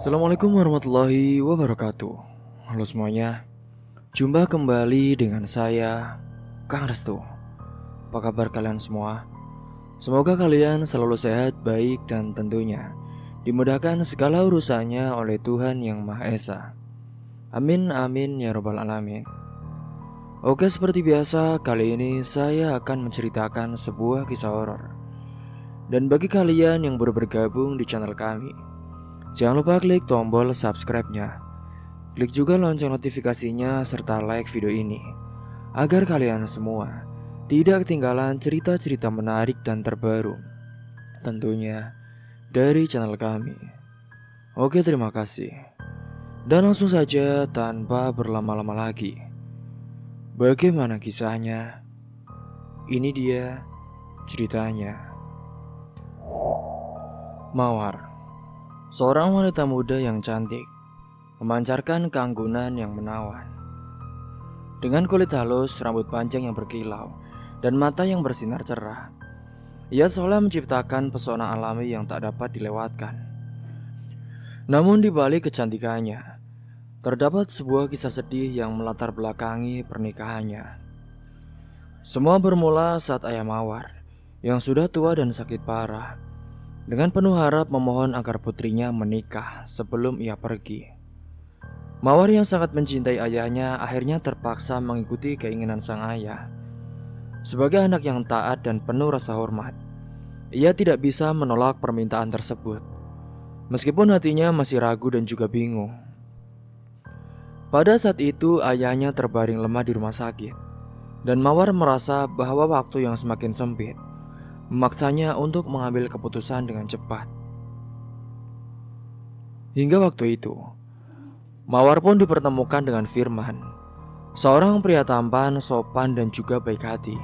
Assalamualaikum warahmatullahi wabarakatuh. Halo semuanya, jumpa kembali dengan saya, Kang Restu. Apa kabar kalian semua? Semoga kalian selalu sehat, baik, dan tentunya dimudahkan segala urusannya oleh Tuhan Yang Maha Esa. Amin amin ya robbal alamin. Oke, seperti biasa, kali ini saya akan menceritakan sebuah kisah horor. Dan bagi kalian yang baru bergabung di channel kami, jangan lupa klik tombol subscribe-nya. Klik juga lonceng notifikasinya serta like video ini agar kalian semua tidak ketinggalan cerita-cerita menarik dan terbaru, tentunya dari channel kami. Oke, terima kasih. Dan langsung saja tanpa berlama-lama lagi, bagaimana kisahnya? Ini dia ceritanya. Mawar, seorang wanita muda yang cantik, memancarkan keanggunan yang menawan. Dengan kulit halus, rambut panjang yang berkilau, dan mata yang bersinar cerah, ia seolah menciptakan pesona alami yang tak dapat dilewatkan. Namun di balik kecantikannya, terdapat sebuah kisah sedih yang melatar belakangi pernikahannya. Semua bermula saat ayah Mawar, yang sudah tua dan sakit parah, dengan penuh harap memohon agar putrinya menikah sebelum ia pergi. Mawar yang sangat mencintai ayahnya akhirnya terpaksa mengikuti keinginan sang ayah. Sebagai anak yang taat dan penuh rasa hormat, ia tidak bisa menolak permintaan tersebut, meskipun hatinya masih ragu dan juga bingung. Pada saat itu ayahnya terbaring lemah di rumah sakit, dan Mawar merasa bahwa waktu yang semakin sempit memaksanya untuk mengambil keputusan dengan cepat. Hingga waktu itu, Mawar pun dipertemukan dengan Firman, seorang pria tampan, sopan, dan juga baik hati.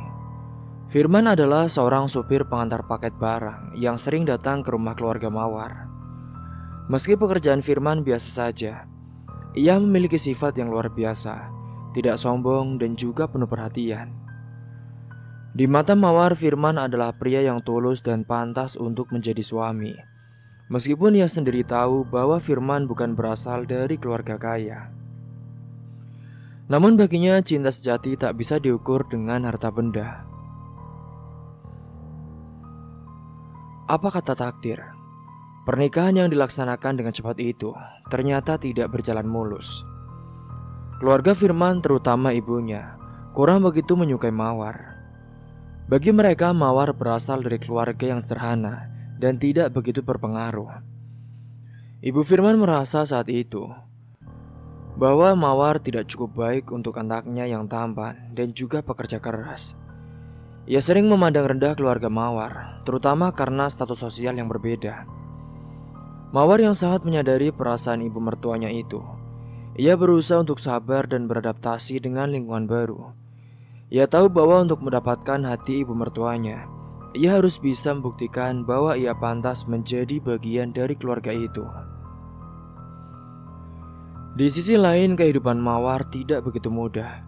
Firman adalah seorang supir pengantar paket barang yang sering datang ke rumah keluarga Mawar. Meski pekerjaan Firman biasa saja, ia memiliki sifat yang luar biasa, tidak sombong dan juga penuh perhatian. Di mata Mawar, Firman adalah pria yang tulus dan pantas untuk menjadi suami. Meskipun ia sendiri tahu bahwa Firman bukan berasal dari keluarga kaya. Namun baginya cinta sejati tak bisa diukur dengan harta benda. Apa kata takdir? Pernikahan yang dilaksanakan dengan cepat itu ternyata tidak berjalan mulus. Keluarga Firman, terutama ibunya, kurang begitu menyukai Mawar. Bagi mereka, Mawar berasal dari keluarga yang sederhana dan tidak begitu berpengaruh. Ibu Firman merasa saat itu bahwa Mawar tidak cukup baik untuk anaknya yang tampan dan juga pekerja keras. Ia sering memandang rendah keluarga Mawar, terutama karena status sosial yang berbeda. Mawar yang sangat menyadari perasaan ibu mertuanya itu, ia berusaha untuk sabar dan beradaptasi dengan lingkungan baru. Ia tahu bahwa untuk mendapatkan hati ibu mertuanya, ia harus bisa membuktikan bahwa ia pantas menjadi bagian dari keluarga itu. Di sisi lain, kehidupan Mawar tidak begitu mudah.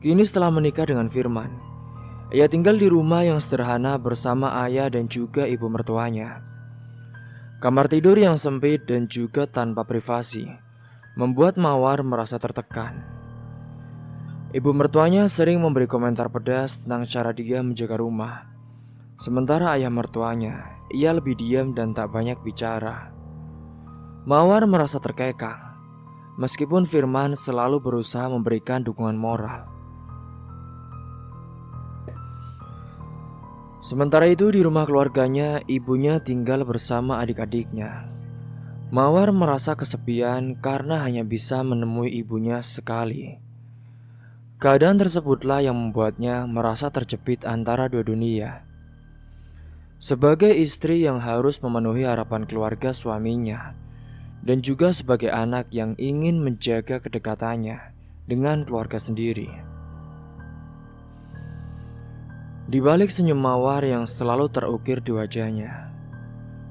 Kini setelah menikah dengan Firman, ia tinggal di rumah yang sederhana bersama ayah dan juga ibu mertuanya. Kamar tidur yang sempit dan juga tanpa privasi membuat Mawar merasa tertekan. Ibu mertuanya sering memberi komentar pedas tentang cara dia menjaga rumah. Sementara ayah mertuanya, ia lebih diam dan tak banyak bicara. Mawar merasa terkekang, meskipun Firman selalu berusaha memberikan dukungan moral. Sementara itu di rumah keluarganya, ibunya tinggal bersama adik-adiknya. Mawar merasa kesepian karena hanya bisa menemui ibunya sekali. Keadaan tersebutlah yang membuatnya merasa terjepit antara dua dunia. Sebagai istri yang harus memenuhi harapan keluarga suaminya, dan juga sebagai anak yang ingin menjaga kedekatannya dengan keluarga sendiri. Di balik senyum Mawar yang selalu terukir di wajahnya,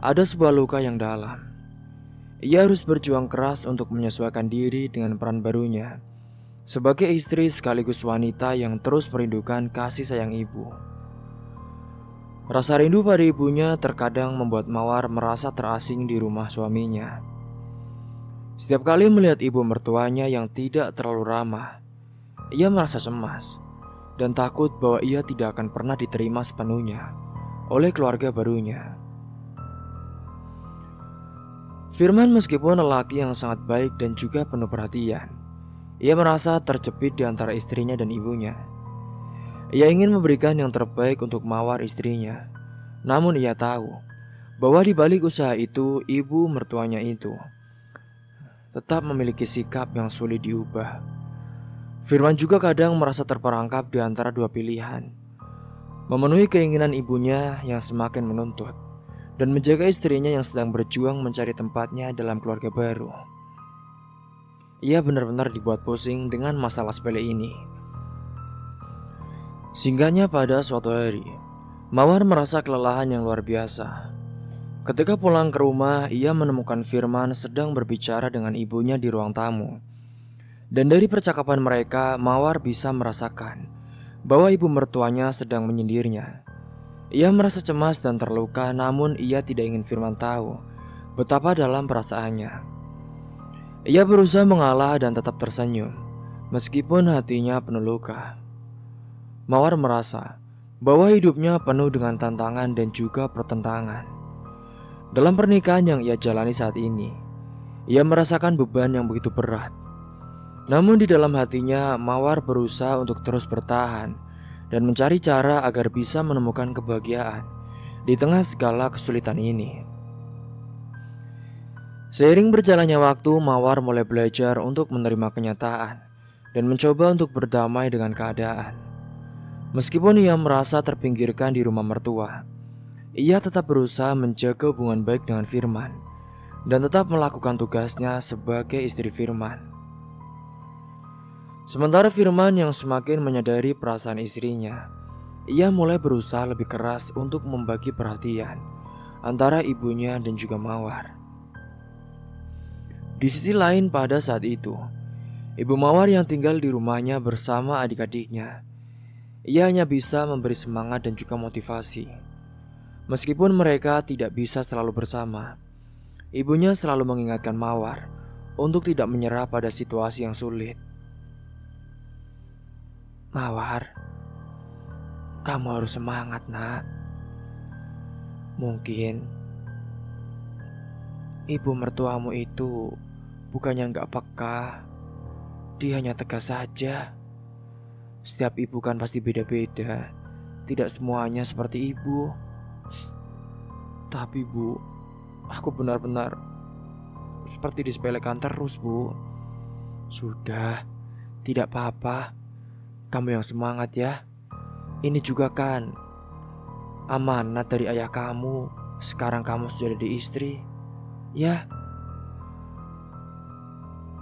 ada sebuah luka yang dalam. Ia harus berjuang keras untuk menyesuaikan diri dengan peran barunya sebagai istri sekaligus wanita yang terus merindukan kasih sayang ibu. Rasa rindu pada ibunya terkadang membuat Mawar merasa terasing di rumah suaminya. Setiap kali melihat ibu mertuanya yang tidak terlalu ramah, ia merasa cemas dan takut bahwa ia tidak akan pernah diterima sepenuhnya oleh keluarga barunya. Firman meskipun lelaki yang sangat baik dan juga penuh perhatian, ia merasa terjepit di antara istrinya dan ibunya. Ia ingin memberikan yang terbaik untuk Mawar istrinya, namun ia tahu bahwa di balik usaha itu, ibu mertuanya itu tetap memiliki sikap yang sulit diubah. Firman juga kadang merasa terperangkap di antara dua pilihan: memenuhi keinginan ibunya yang semakin menuntut, dan menjaga istrinya yang sedang berjuang mencari tempatnya dalam keluarga baru. Ia benar-benar dibuat pusing dengan masalah sepele ini. Singgahnya pada suatu hari, Mawar merasa kelelahan yang luar biasa. Ketika pulang ke rumah, ia menemukan Firman sedang berbicara dengan ibunya di ruang tamu. Dan dari percakapan mereka, Mawar bisa merasakan bahwa ibu mertuanya sedang menyindirnya. Ia merasa cemas dan terluka, namun ia tidak ingin Firman tahu betapa dalam perasaannya. Ia berusaha mengalah dan tetap tersenyum, meskipun hatinya penuh luka. Mawar merasa bahwa hidupnya penuh dengan tantangan dan juga pertentangan. Dalam pernikahan yang ia jalani saat ini, ia merasakan beban yang begitu berat. Namun di dalam hatinya, Mawar berusaha untuk terus bertahan dan mencari cara agar bisa menemukan kebahagiaan di tengah segala kesulitan ini. Seiring berjalannya waktu, Mawar mulai belajar untuk menerima kenyataan dan mencoba untuk berdamai dengan keadaan. Meskipun ia merasa terpinggirkan di rumah mertua, ia tetap berusaha menjaga hubungan baik dengan Firman dan tetap melakukan tugasnya sebagai istri Firman. Sementara Firman yang semakin menyadari perasaan istrinya, ia mulai berusaha lebih keras untuk membagi perhatian antara ibunya dan juga Mawar. Di sisi lain, pada saat itu, ibu Mawar yang tinggal di rumahnya bersama adik-adiknya, ia hanya bisa memberi semangat dan juga motivasi. Meskipun mereka tidak bisa selalu bersama, ibunya selalu mengingatkan Mawar untuk tidak menyerah pada situasi yang sulit. "Mawar, kamu harus semangat, nak. Mungkin ibu mertuamu itu bukannya gak peka, dia hanya tegas saja. Setiap ibu kan pasti beda-beda, tidak semuanya seperti ibu. Tapi Bu, aku benar-benar seperti disepelekan terus, Bu." "Sudah, tidak apa-apa. Kamu yang semangat ya. Ini juga kan amanat dari ayah kamu. Sekarang kamu sudah jadi istri, ya?"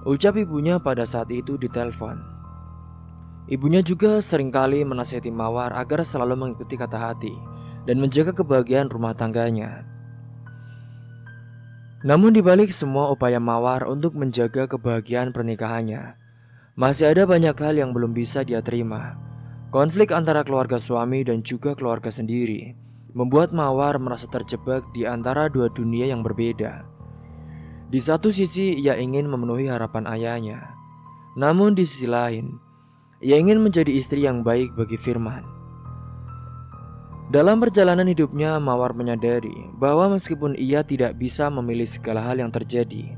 ucap ibunya pada saat itu di telepon. Ibunya juga seringkali menasihati Mawar agar selalu mengikuti kata hati dan menjaga kebahagiaan rumah tangganya. Namun di balik semua upaya Mawar untuk menjaga kebahagiaan pernikahannya, masih ada banyak hal yang belum bisa dia terima. Konflik antara keluarga suami dan juga keluarga sendiri membuat Mawar merasa terjebak di antara dua dunia yang berbeda. Di satu sisi ia ingin memenuhi harapan ayahnya, namun di sisi lain ia ingin menjadi istri yang baik bagi Firman. Dalam perjalanan hidupnya, Mawar menyadari bahwa meskipun ia tidak bisa memilih segala hal yang terjadi,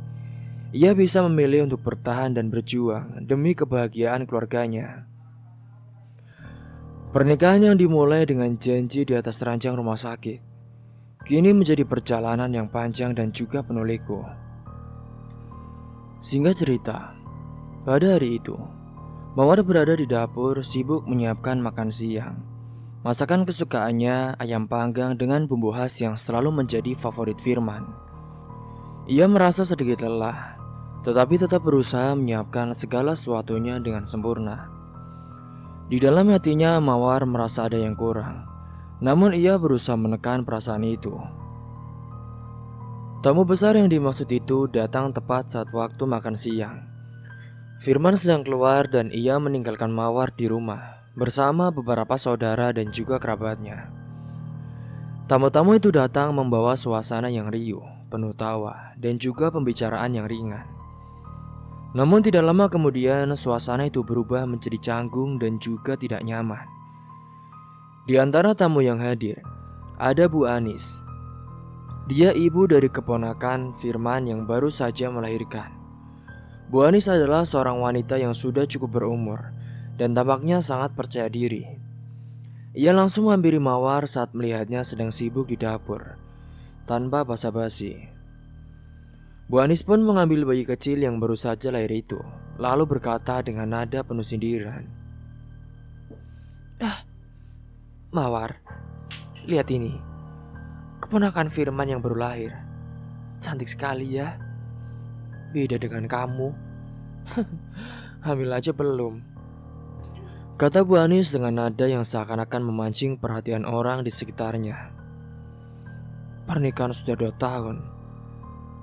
ia bisa memilih untuk bertahan dan berjuang demi kebahagiaan keluarganya. Pernikahan yang dimulai dengan janji di atas ranjang rumah sakit, kini menjadi perjalanan yang panjang dan juga penuh liku. Singkat cerita, pada hari itu, Mawar berada di dapur sibuk menyiapkan makan siang. Masakan kesukaannya, ayam panggang dengan bumbu khas yang selalu menjadi favorit Firman. Ia merasa sedikit lelah, tetapi tetap berusaha menyiapkan segala sesuatunya dengan sempurna. Di dalam hatinya, Mawar merasa ada yang kurang, namun ia berusaha menekan perasaan itu. Tamu besar yang dimaksud itu datang tepat saat waktu makan siang. Firman sedang keluar dan ia meninggalkan Mawar di rumah bersama beberapa saudara dan juga kerabatnya. Tamu-tamu itu datang membawa suasana yang riuh, penuh tawa, dan juga pembicaraan yang ringan. Namun tidak lama kemudian suasana itu berubah menjadi canggung dan juga tidak nyaman. Di antara tamu yang hadir, ada Bu Anis. Dia ibu dari keponakan Firman yang baru saja melahirkan. Bu Anis adalah seorang wanita yang sudah cukup berumur dan tampaknya sangat percaya diri. Ia langsung menghampiri Mawar saat melihatnya sedang sibuk di dapur. Tanpa basa-basi, Bu Anis pun mengambil bayi kecil yang baru saja lahir itu, lalu berkata dengan nada penuh sindiran, Mawar, lihat ini, keponakan Firman yang baru lahir. Cantik sekali ya. Beda dengan kamu. Hamil aja belum. Kata Bu Anis dengan nada yang seakan-akan memancing perhatian orang di sekitarnya. Pernikahan sudah 2 tahun,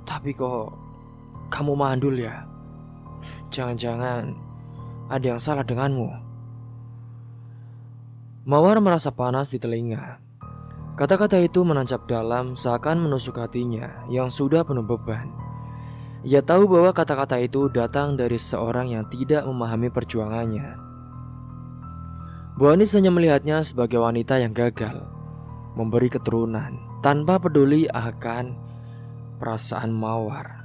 tapi kok kamu mandul ya? Jangan-jangan ada yang salah denganmu. Mawar merasa panas di telinga. Kata-kata itu menancap dalam seakan menusuk hatinya yang sudah penuh beban. Ia tahu bahwa kata-kata itu datang dari seorang yang tidak memahami perjuangannya. Bu Anis hanya melihatnya sebagai wanita yang gagal memberi keturunan tanpa peduli akan perasaan Mawar.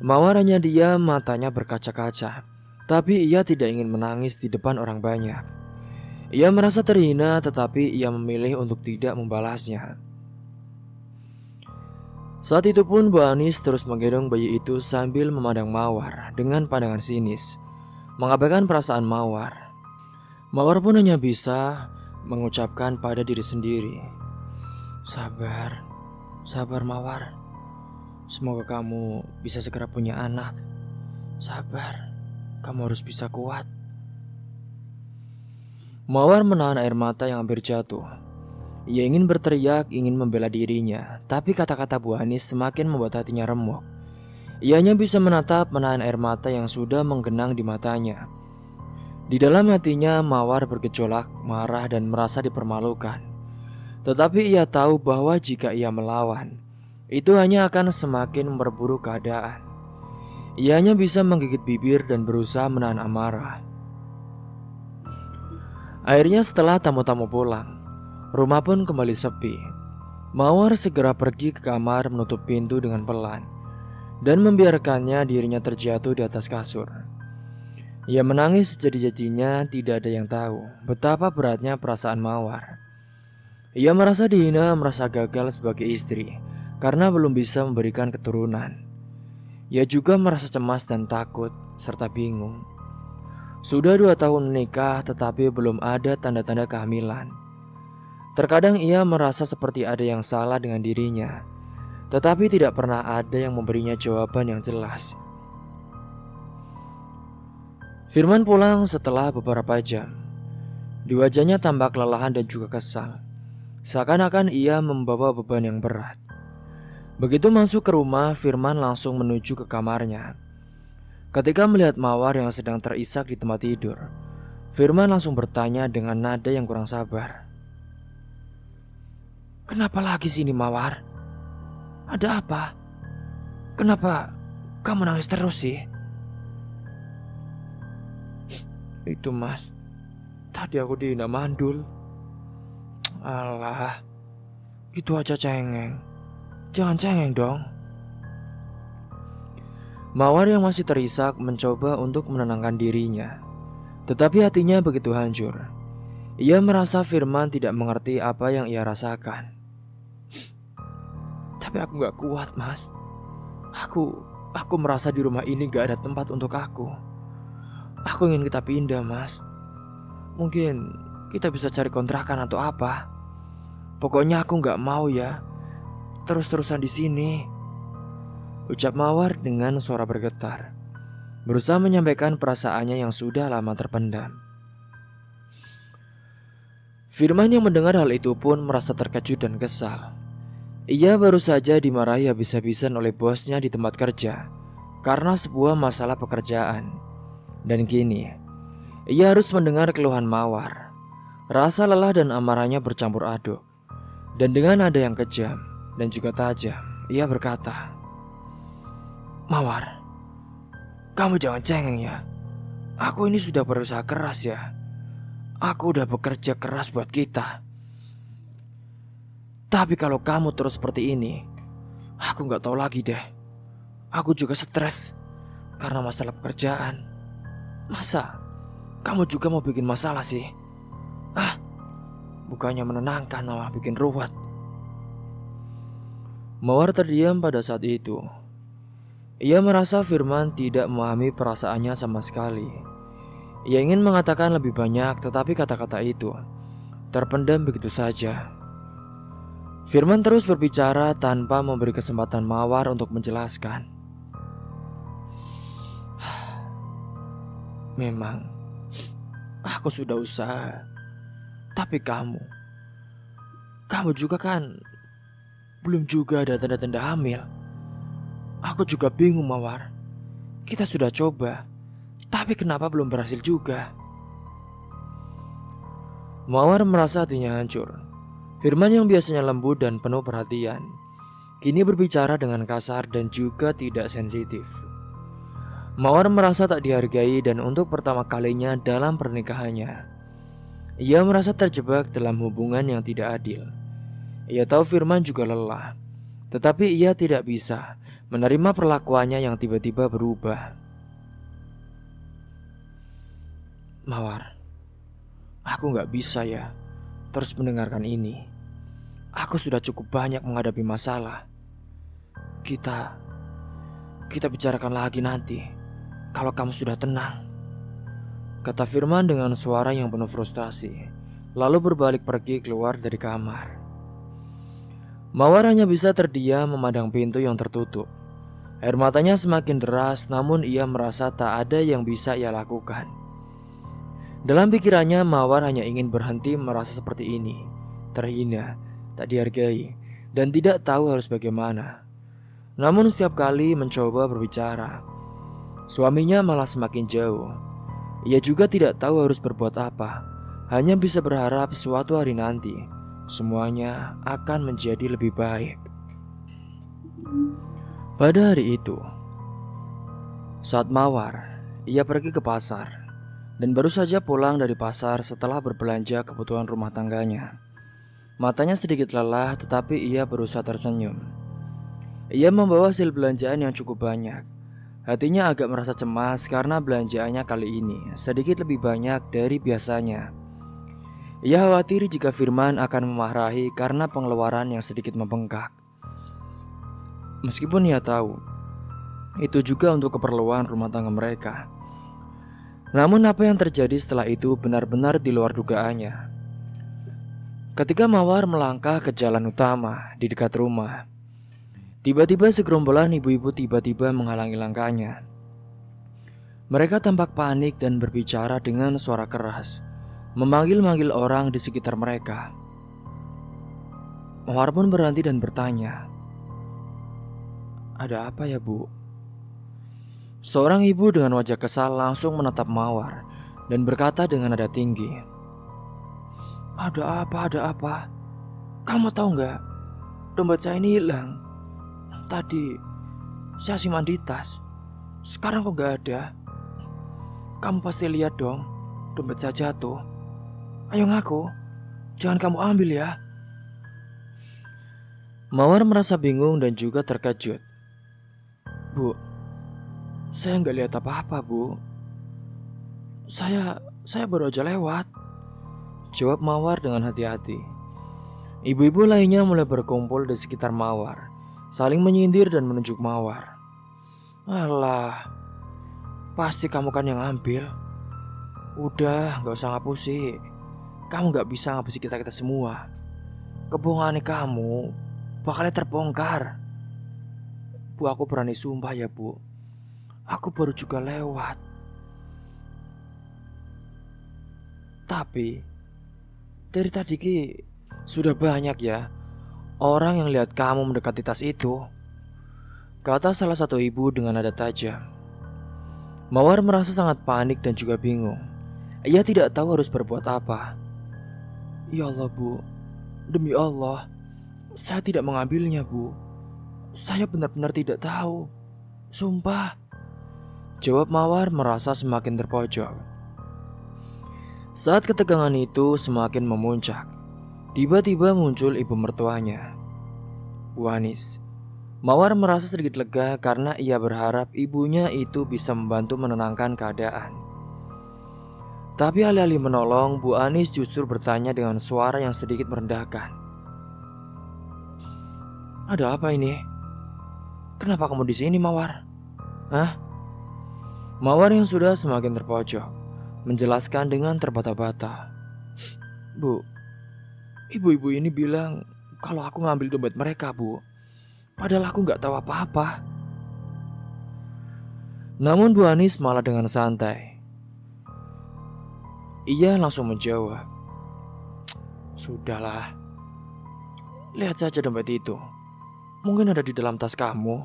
Mawar hanya diam, matanya berkaca-kaca, tapi ia tidak ingin menangis di depan orang banyak. Ia merasa terhina, tetapi ia memilih untuk tidak membalasnya. Saat itu pun Bu Anis terus menggendong bayi itu sambil memandang Mawar dengan pandangan sinis, mengabaikan perasaan Mawar. Mawar pun hanya bisa mengucapkan pada diri sendiri, Sabar, sabar Mawar. Semoga kamu bisa segera punya anak. Sabar, kamu harus bisa kuat. Mawar menahan air mata yang hampir jatuh. Ia ingin berteriak, ingin membela dirinya, tapi kata-kata Bu Anis semakin membuat hatinya remuk. Ia hanya bisa menahan air mata yang sudah menggenang di matanya. Di dalam hatinya, Mawar bergejolak, marah dan merasa dipermalukan. Tetapi ia tahu bahwa jika ia melawan, itu hanya akan semakin memperburuk keadaan. Ia hanya bisa menggigit bibir dan berusaha menahan amarah. Akhirnya setelah tamu-tamu pulang, rumah pun kembali sepi. Mawar segera pergi ke kamar menutup pintu dengan pelan dan membiarkannya dirinya terjatuh di atas kasur. Ia menangis sejadi-jadinya, tidak ada yang tahu betapa beratnya perasaan Mawar. Ia merasa dihina, merasa gagal sebagai istri karena belum bisa memberikan keturunan. Ia juga merasa cemas dan takut serta bingung. Sudah 2 tahun menikah tetapi belum ada tanda-tanda kehamilan. Terkadang ia merasa seperti ada yang salah dengan dirinya, tetapi tidak pernah ada yang memberinya jawaban yang jelas. Firman pulang setelah beberapa jam. Di wajahnya tampak kelelahan dan juga kesal, seakan-akan ia membawa beban yang berat. Begitu masuk ke rumah, Firman langsung menuju ke kamarnya. Ketika melihat Mawar yang sedang terisak di tempat tidur, Firman langsung bertanya dengan nada yang kurang sabar. Kenapa lagi sini Mawar? Ada apa? Kenapa kamu nangis terus sih? Itu mas, tadi aku dihina mandul. Alah, gitu aja cengeng. Jangan cengeng dong. Mawar yang masih terisak mencoba untuk menenangkan dirinya, tetapi hatinya begitu hancur. Ia merasa Firman tidak mengerti apa yang ia rasakan. Tapi aku gak kuat mas. Aku merasa di rumah ini gak ada tempat untuk aku. Aku ingin kita pindah mas. Mungkin kita bisa cari kontrakan atau apa. Pokoknya aku gak mau ya terus-terusan di sini, ucap Mawar dengan suara bergetar, berusaha menyampaikan perasaannya yang sudah lama terpendam. Firman yang mendengar hal itu pun merasa terkejut dan kesal. Ia baru saja dimarahi habis-habisan oleh bosnya di tempat kerja karena sebuah masalah pekerjaan. Dan kini, ia harus mendengar keluhan Mawar. Rasa lelah dan amarahnya bercampur aduk. Dan dengan nada yang kejam dan juga tajam, ia berkata, Mawar, Kamu jangan cengeng ya. Aku ini sudah berusaha keras ya. Aku udah bekerja keras buat kita. Tapi kalau kamu terus seperti ini, aku gak tahu lagi deh. Aku juga stres karena masalah pekerjaan. Masa kamu juga mau bikin masalah sih? Bukannya menenangkan, malah bikin ruwet. Mawar terdiam pada saat itu. Ia merasa Firman tidak memahami perasaannya sama sekali. Ia ingin mengatakan lebih banyak, tetapi kata-kata itu terpendam begitu saja. Firman terus berbicara tanpa memberi kesempatan Mawar untuk menjelaskan. Memang aku sudah usaha, tapi kamu juga kan belum juga ada tanda-tanda hamil. Aku juga bingung, Mawar. Kita sudah coba, tapi kenapa belum berhasil juga? Mawar merasa hatinya hancur. Firman yang biasanya lembut dan penuh perhatian, kini berbicara dengan kasar dan juga tidak sensitif. Mawar merasa tak dihargai dan untuk pertama kalinya dalam pernikahannya, ia merasa terjebak dalam hubungan yang tidak adil. Ia tahu Firman juga lelah, tetapi ia tidak bisa menerima perlakuannya yang tiba-tiba berubah. Mawar, aku gak bisa ya terus mendengarkan ini. Aku sudah cukup banyak menghadapi masalah. Kita bicarakan lagi nanti kalau kamu sudah tenang, kata Firman dengan suara yang penuh frustasi, lalu berbalik pergi keluar dari kamar. Mawar hanya bisa terdiam memandang pintu yang tertutup. Air matanya semakin deras, namun ia merasa tak ada yang bisa ia lakukan. Dalam pikirannya, Mawar hanya ingin berhenti merasa seperti ini, terhina, tak dihargai, dan tidak tahu harus bagaimana. Namun setiap kali mencoba berbicara, suaminya malah semakin jauh. Ia juga tidak tahu harus berbuat apa, hanya bisa berharap suatu hari nanti semuanya akan menjadi lebih baik. Pada hari itu, saat Mawar, ia pergi ke pasar dan baru saja pulang dari pasar setelah berbelanja kebutuhan rumah tangganya. Matanya sedikit lelah, tetapi ia berusaha tersenyum. Ia membawa hasil belanjaan yang cukup banyak. Hatinya agak merasa cemas karena belanjaannya kali ini sedikit lebih banyak dari biasanya. Ia khawatir jika Firman akan memarahi karena pengeluaran yang sedikit membengkak. Meskipun ia tahu itu juga untuk keperluan rumah tangga mereka. Namun apa yang terjadi setelah itu benar-benar di luar dugaannya. Ketika Mawar melangkah ke jalan utama di dekat rumah, tiba-tiba segerombolan ibu-ibu tiba-tiba menghalangi langkahnya. Mereka tampak panik dan berbicara dengan suara keras, memanggil-manggil orang di sekitar mereka. Mawar pun berhenti dan bertanya, "Ada apa ya, Bu?" Seorang ibu dengan wajah kesal langsung menatap Mawar dan berkata dengan nada tinggi, Ada apa? Kamu tahu nggak? Dompet saya ini hilang. Tadi saya simpan di tas. Sekarang kok nggak ada? Kamu pasti lihat dong, dompet saya jatuh. Ayo ngaku, jangan kamu ambil ya." Mawar merasa bingung dan juga terkejut. "Bu, saya nggak lihat apa-apa, Bu. Saya baru aja lewat," jawab Mawar dengan hati-hati. Ibu-ibu lainnya mulai berkumpul di sekitar Mawar, saling menyindir dan menunjuk Mawar. "Alah, pasti kamu kan yang ambil. Udah, gak usah ngapusi. Kamu gak bisa ngapusi kita semua. Kebohongan kamu bakalnya terbongkar. Bu, aku berani sumpah ya, Bu. Aku baru juga lewat. Tapi dari tadi Ki sudah banyak ya orang yang lihat kamu mendekati tas itu," kata salah satu ibu dengan nada tajam. Mawar merasa sangat panik dan juga bingung. Ia tidak tahu harus berbuat apa. "Ya Allah, Bu. Demi Allah, saya tidak mengambilnya, Bu. Saya benar-benar tidak tahu. Sumpah," Jawab Mawar merasa semakin terpojok. Saat ketegangan itu semakin memuncak, tiba-tiba muncul ibu mertuanya, Bu Anis. Mawar merasa sedikit lega karena ia berharap ibunya itu bisa membantu menenangkan keadaan. Tapi alih-alih menolong, Bu Anis justru bertanya dengan suara yang sedikit merendahkan. "Ada apa ini? Kenapa kamu di sini, Mawar?" "Hah?" Mawar yang sudah semakin terpojok menjelaskan dengan terbata-bata. "Bu, ibu-ibu ini bilang kalau aku ngambil dompet mereka, Bu. Padahal aku nggak tahu apa-apa." Namun Bu Anis malah dengan santai. Ia langsung menjawab, "Sudahlah, lihat saja dompet itu. Mungkin ada di dalam tas kamu,"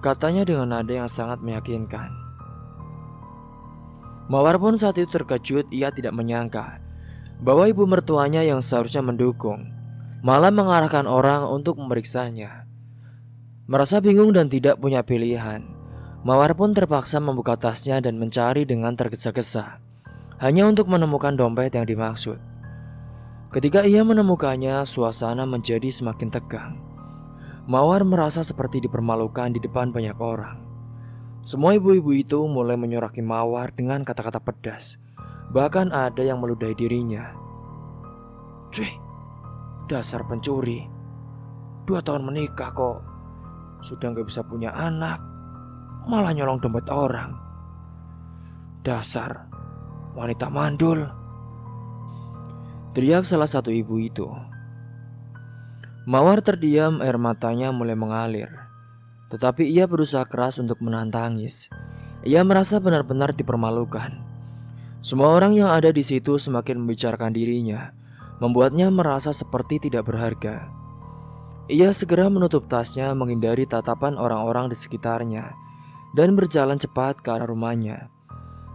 katanya dengan nada yang sangat meyakinkan. Mawar pun saat itu terkejut. Ia tidak menyangka bahwa ibu mertuanya yang seharusnya mendukung malah mengarahkan orang untuk memeriksanya. Merasa bingung dan tidak punya pilihan, Mawar pun terpaksa membuka tasnya dan mencari dengan tergesa-gesa, hanya untuk menemukan dompet yang dimaksud. Ketika ia menemukannya, suasana menjadi semakin tegang. Mawar merasa seperti dipermalukan di depan banyak orang. Semua ibu-ibu itu mulai menyoraki Mawar dengan kata-kata pedas. Bahkan ada yang meludahi dirinya. "Cuy, dasar pencuri. 2 tahun menikah kok. Sudah gak bisa punya anak, malah nyolong dompet orang. Dasar wanita mandul," teriak salah satu ibu itu. Mawar terdiam, air matanya mulai mengalir. Tetapi ia berusaha keras untuk menahan tangis. Ia merasa benar-benar dipermalukan. Semua orang yang ada di situ semakin membicarakan dirinya, membuatnya merasa seperti tidak berharga. Ia segera menutup tasnya, menghindari tatapan orang-orang di sekitarnya, dan berjalan cepat ke arah rumahnya.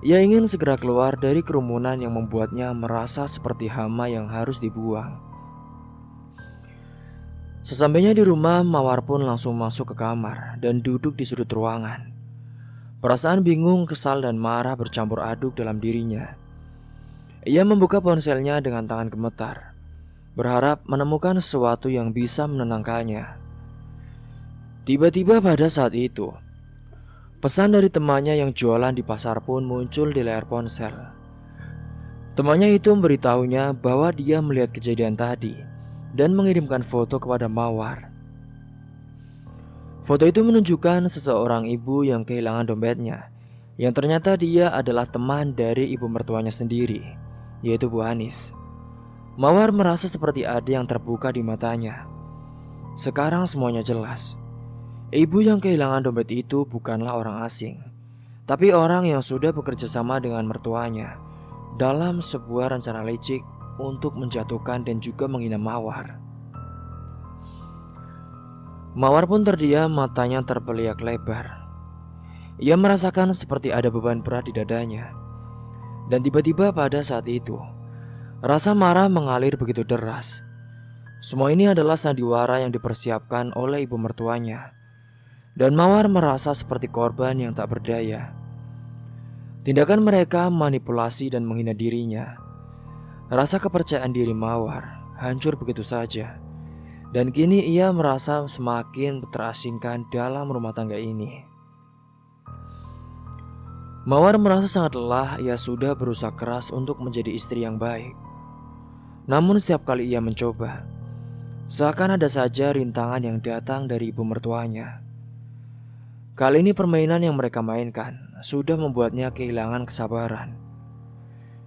Ia ingin segera keluar dari kerumunan yang membuatnya merasa seperti hama yang harus dibuang. Sesampainya di rumah, Mawar pun langsung masuk ke kamar dan duduk di sudut ruangan. Perasaan bingung, kesal, dan marah bercampur aduk dalam dirinya. Ia membuka ponselnya dengan tangan gemetar, berharap menemukan sesuatu yang bisa menenangkannya. Tiba-tiba pada saat itu, pesan dari temannya yang jualan di pasar pun muncul di layar ponsel. Temannya itu memberitahunya bahwa dia melihat kejadian tadi dan mengirimkan foto kepada Mawar. Foto itu menunjukkan seseorang ibu yang kehilangan dompetnya, yang ternyata dia adalah teman dari ibu mertuanya sendiri, yaitu Bu Anis. Mawar merasa seperti ada yang terbuka di matanya. Sekarang semuanya jelas. Ibu yang kehilangan dompet itu bukanlah orang asing, tapi orang yang sudah bekerja sama dengan mertuanya dalam sebuah rencana licik untuk menjatuhkan dan juga menghina Mawar. Mawar pun terdiam, matanya terbeliak lebar. Ia merasakan seperti ada beban berat di dadanya. Dan tiba-tiba pada saat itu, rasa marah mengalir begitu deras. Semua ini adalah sandiwara yang dipersiapkan oleh ibu mertuanya. Dan Mawar merasa seperti korban yang tak berdaya. Tindakan mereka manipulasi dan menghina dirinya. Rasa kepercayaan diri Mawar hancur begitu saja. Dan kini ia merasa semakin terasingkan dalam rumah tangga ini. Mawar merasa sangat lelah. Ia sudah berusaha keras untuk menjadi istri yang baik. Namun setiap kali ia mencoba, seakan ada saja rintangan yang datang dari ibu mertuanya. Kali ini permainan yang mereka mainkan sudah membuatnya kehilangan kesabaran.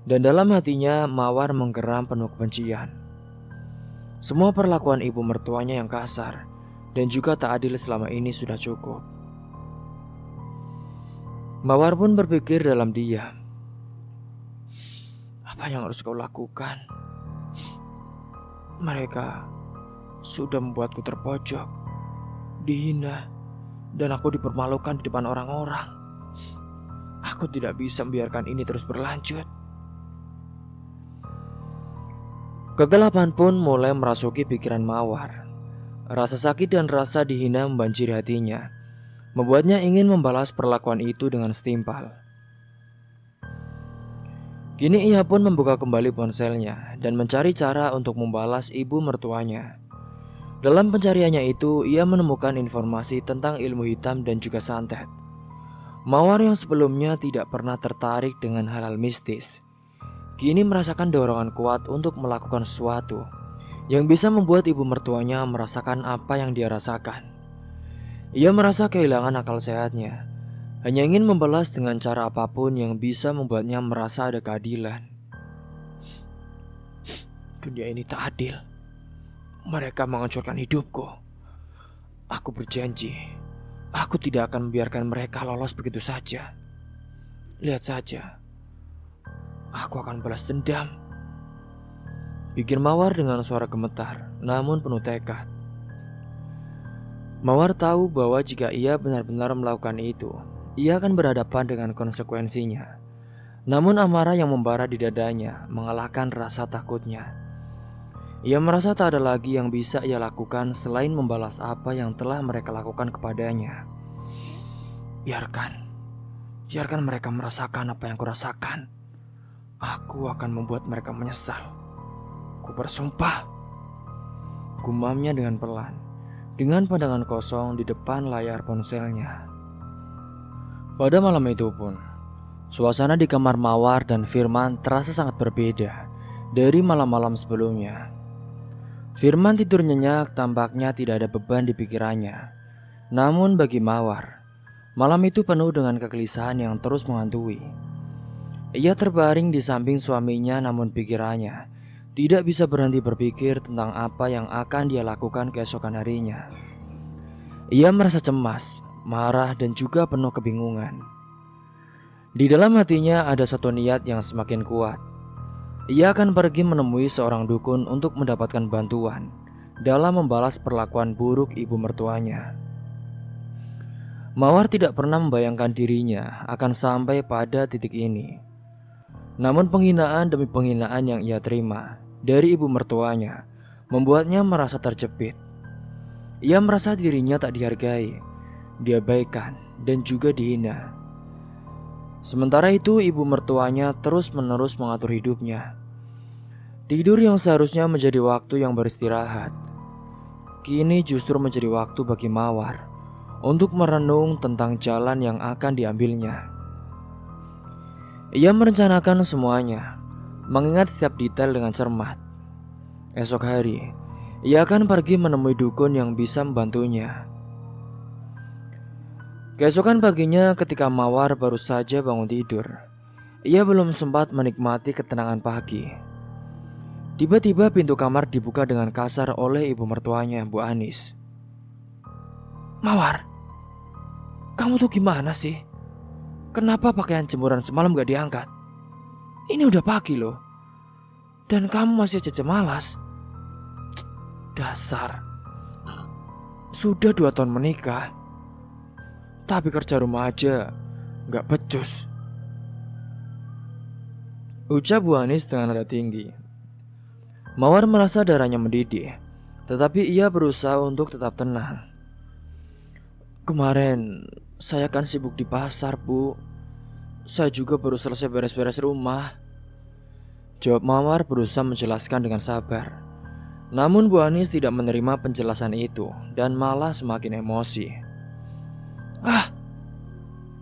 Dan dalam hatinya Mawar menggeram penuh kebencian. Semua perlakuan ibu mertuanya yang kasar dan juga tak adil selama ini sudah cukup. Mawar pun berpikir dalam diam. Apa yang harus kau lakukan? Mereka sudah membuatku terpojok, dihina, dan aku dipermalukan di depan orang-orang. Aku tidak bisa membiarkan ini terus berlanjut. Kegelapan pun mulai merasuki pikiran Mawar. Rasa sakit dan rasa dihina membanjiri hatinya. membuatnya ingin membalas perlakuan itu dengan setimpal. Kini ia pun membuka kembali ponselnya dan mencari cara untuk membalas ibu mertuanya. Dalam pencariannya itu, ia menemukan informasi tentang ilmu hitam dan juga santet. Mawar yang sebelumnya tidak pernah tertarik dengan hal-hal mistis, kini merasakan dorongan kuat untuk melakukan sesuatu yang bisa membuat ibu mertuanya merasakan apa yang dia rasakan. Ia merasa kehilangan akal sehatnya, hanya ingin membalas dengan cara apapun yang bisa membuatnya merasa ada keadilan. Dunia ini tak adil. Mereka menghancurkan hidupku. Aku berjanji, aku tidak akan membiarkan mereka lolos begitu saja. Lihat saja, aku akan balas dendam, pikir Mawar dengan suara gemetar, namun penuh tekad. Mawar tahu bahwa jika ia benar-benar melakukan itu, ia akan berhadapan dengan konsekuensinya. Namun amarah yang membara di dadanya mengalahkan rasa takutnya. Ia merasa tak ada lagi yang bisa ia lakukan selain membalas apa yang telah mereka lakukan kepadanya. Biarkan mereka merasakan apa yang kurasakan. Aku akan membuat mereka menyesal. Ku bersumpah, gumamnya dengan pelan, dengan pandangan kosong di depan layar ponselnya. Pada malam itu pun, suasana di kamar Mawar dan Firman terasa sangat berbeda dari malam-malam sebelumnya. Firman tidur nyenyak, tampaknya tidak ada beban di pikirannya. Namun bagi Mawar, malam itu penuh dengan kegelisahan yang terus menghantui. Ia terbaring di samping suaminya, namun pikirannya tidak bisa berhenti berpikir tentang apa yang akan dia lakukan keesokan harinya. Ia merasa cemas, marah, dan juga penuh kebingungan. Di dalam hatinya ada satu niat yang semakin kuat. Ia akan pergi menemui seorang dukun untuk mendapatkan bantuan dalam membalas perlakuan buruk ibu mertuanya. Mawar tidak pernah membayangkan dirinya akan sampai pada titik ini. Namun penghinaan demi penghinaan yang ia terima dari ibu mertuanya membuatnya merasa terjepit. Ia merasa dirinya tak dihargai, diabaikan, dan juga dihina. Sementara itu ibu mertuanya terus-menerus mengatur hidupnya. Tidur yang seharusnya menjadi waktu yang beristirahat, kini justru menjadi waktu bagi Mawar untuk merenung tentang jalan yang akan diambilnya. Ia merencanakan semuanya, mengingat setiap detail dengan cermat. Esok hari, ia akan pergi menemui dukun yang bisa membantunya. Keesokan paginya ketika Mawar baru saja bangun tidur, ia belum sempat menikmati ketenangan pagi. Tiba-tiba pintu kamar dibuka dengan kasar oleh ibu mertuanya, Bu Anis. Mawar, kamu tuh gimana sih? Kenapa pakaian jemuran semalam gak diangkat? Ini udah pagi loh. Dan kamu masih aja malas. Dasar. Sudah 2 tahun menikah, tapi kerja rumah aja gak becus, ucap Bu Anis dengan nada tinggi. Mawar merasa darahnya mendidih, tetapi ia berusaha untuk tetap tenang. Kemarin saya kan sibuk di pasar, Bu. Saya juga baru selesai beres-beres rumah, jawab Mawar berusaha menjelaskan dengan sabar. Namun Bu Anis tidak menerima penjelasan itu dan malah semakin emosi.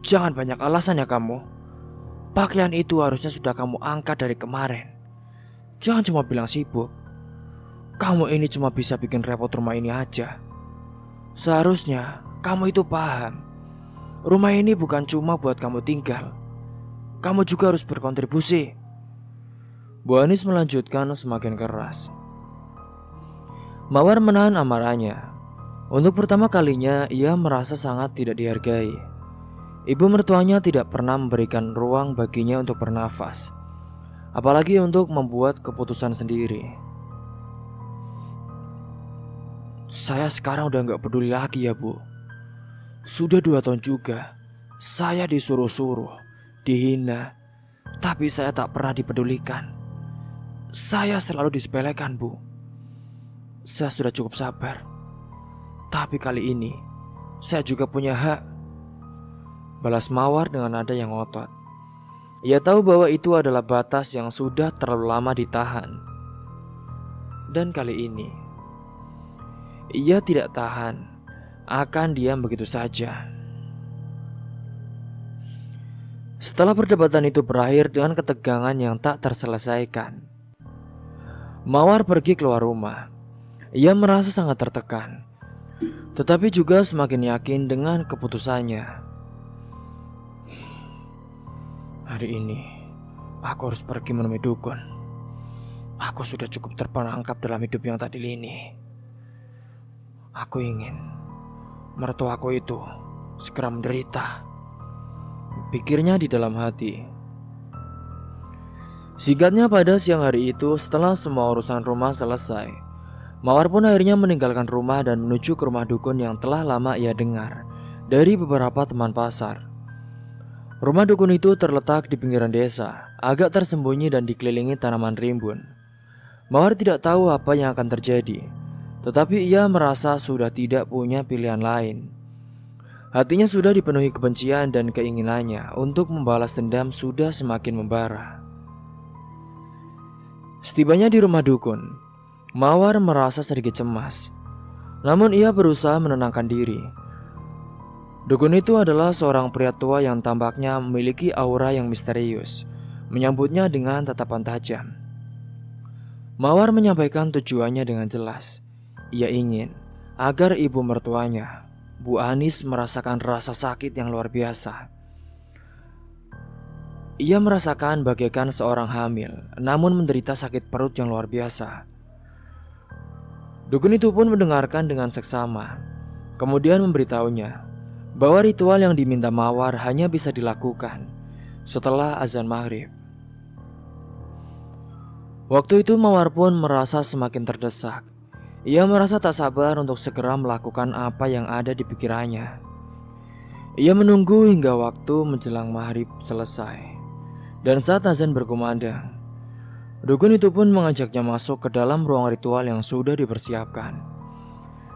Jangan banyak alasan ya kamu. Pakaian itu harusnya sudah kamu angkat dari kemarin. Jangan cuma bilang sibuk. Kamu ini cuma bisa bikin repot rumah ini aja. Seharusnya kamu itu paham, rumah ini bukan cuma buat kamu tinggal. Kamu juga harus berkontribusi. Bu Anis melanjutkan semakin keras. Mawar menahan amarahnya. Untuk pertama kalinya ia merasa sangat tidak dihargai. Ibu mertuanya tidak pernah memberikan ruang baginya untuk bernafas, apalagi untuk membuat keputusan sendiri. Saya sekarang udah gak peduli lagi ya, Bu. Sudah 2 tahun juga saya disuruh-suruh, dihina, tapi saya tak pernah dipedulikan. Saya selalu disepelekan, Bu. Saya sudah cukup sabar, tapi kali ini saya juga punya hak balas Mawar dengan nada yang ngotot. Ia tahu bahwa itu adalah batas yang sudah terlalu lama ditahan. Dan kali ini, ia tidak tahan, akan diam begitu saja. Setelah perdebatan itu berakhir dengan ketegangan yang tak terselesaikan, Mawar pergi keluar rumah. Ia merasa sangat tertekan, tetapi juga semakin yakin dengan keputusannya. Hari ini, aku harus pergi menemui dukun. Aku sudah cukup terperangkap dalam hidup yang tak dilini. Aku ingin mertuaku itu segera menderita, pikirnya di dalam hati. Singkatnya, pada siang hari itu, setelah semua urusan rumah selesai, Mawar pun akhirnya meninggalkan rumah dan menuju ke rumah dukun yang telah lama ia dengar dari beberapa teman pasar. Rumah dukun itu terletak di pinggiran desa, agak tersembunyi dan dikelilingi tanaman rimbun. Mawar tidak tahu apa yang akan terjadi, tetapi ia merasa sudah tidak punya pilihan lain. Hatinya sudah dipenuhi kebencian dan keinginannya untuk membalas dendam sudah semakin membara. Setibanya di rumah dukun, Mawar merasa sedikit cemas. Namun ia berusaha menenangkan diri. Dukun itu adalah seorang pria tua yang tampaknya memiliki aura yang misterius, menyambutnya dengan tatapan tajam. Mawar menyampaikan tujuannya dengan jelas. Ia ingin agar ibu mertuanya, Bu Anis, merasakan rasa sakit yang luar biasa. Ia merasakan bagaikan seorang hamil, namun menderita sakit perut yang luar biasa. Dukun itu pun mendengarkan dengan seksama, kemudian memberitahunya bahwa ritual yang diminta Mawar hanya bisa dilakukan setelah azan maghrib. Waktu itu Mawar pun merasa semakin terdesak. Ia merasa tak sabar untuk segera melakukan apa yang ada di pikirannya. Ia menunggu hingga waktu menjelang maghrib selesai. Dan saat azan berkumandang, dukun itu pun mengajaknya masuk ke dalam ruang ritual yang sudah dipersiapkan.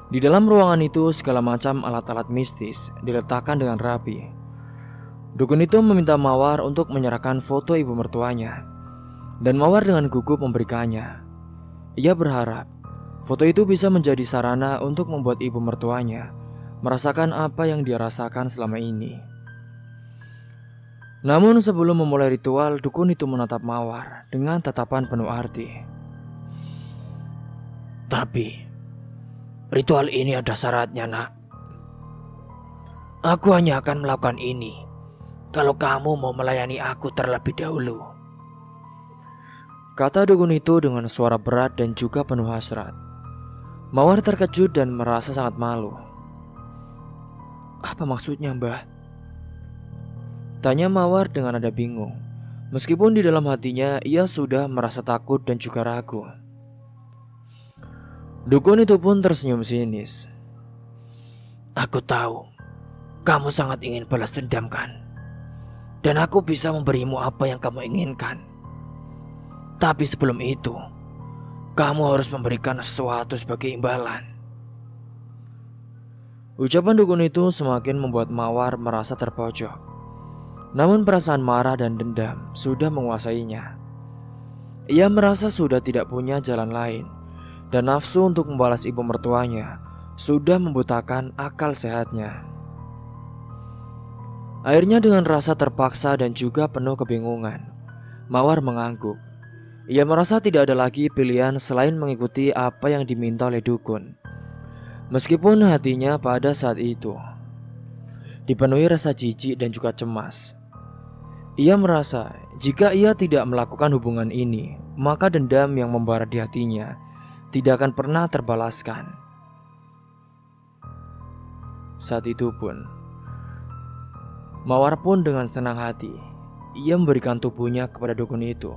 Di dalam ruangan itu segala macam alat-alat mistis diletakkan dengan rapi. Dukun itu meminta Mawar untuk menyerahkan foto ibu mertuanya, dan Mawar dengan gugup memberikannya. Ia berharap foto itu bisa menjadi sarana untuk membuat ibu mertuanya merasakan apa yang dia rasakan selama ini. Namun sebelum memulai ritual, dukun itu menatap Mawar dengan tatapan penuh arti. Tapi ritual ini ada syaratnya, nak. Aku hanya akan melakukan ini kalau kamu mau melayani aku terlebih dahulu, kata dukun itu dengan suara berat dan juga penuh hasrat. Mawar terkejut dan merasa sangat malu. Apa maksudnya, Mbah? Tanya Mawar dengan nada bingung. Meskipun di dalam hatinya ia sudah merasa takut dan juga ragu. Dukun itu pun tersenyum sinis. Aku tahu kamu sangat ingin balas dendam, kan? Dan aku bisa memberimu apa yang kamu inginkan. Tapi sebelum itu, kamu harus memberikan sesuatu sebagai imbalan. Ucapan dukun itu semakin membuat Mawar merasa terpojok. Namun perasaan marah dan dendam sudah menguasainya. Ia merasa sudah tidak punya jalan lain, dan nafsu untuk membalas ibu mertuanya sudah membutakan akal sehatnya. Akhirnya dengan rasa terpaksa dan juga penuh kebingungan, Mawar mengangguk. Ia merasa tidak ada lagi pilihan selain mengikuti apa yang diminta oleh dukun. Meskipun hatinya pada saat itu dipenuhi rasa jijik dan juga cemas. Ia merasa jika ia tidak melakukan hubungan ini, maka dendam yang membara di hatinya tidak akan pernah terbalaskan. Saat itu pun, Mawar pun dengan senang hati, ia memberikan tubuhnya kepada dukun itu.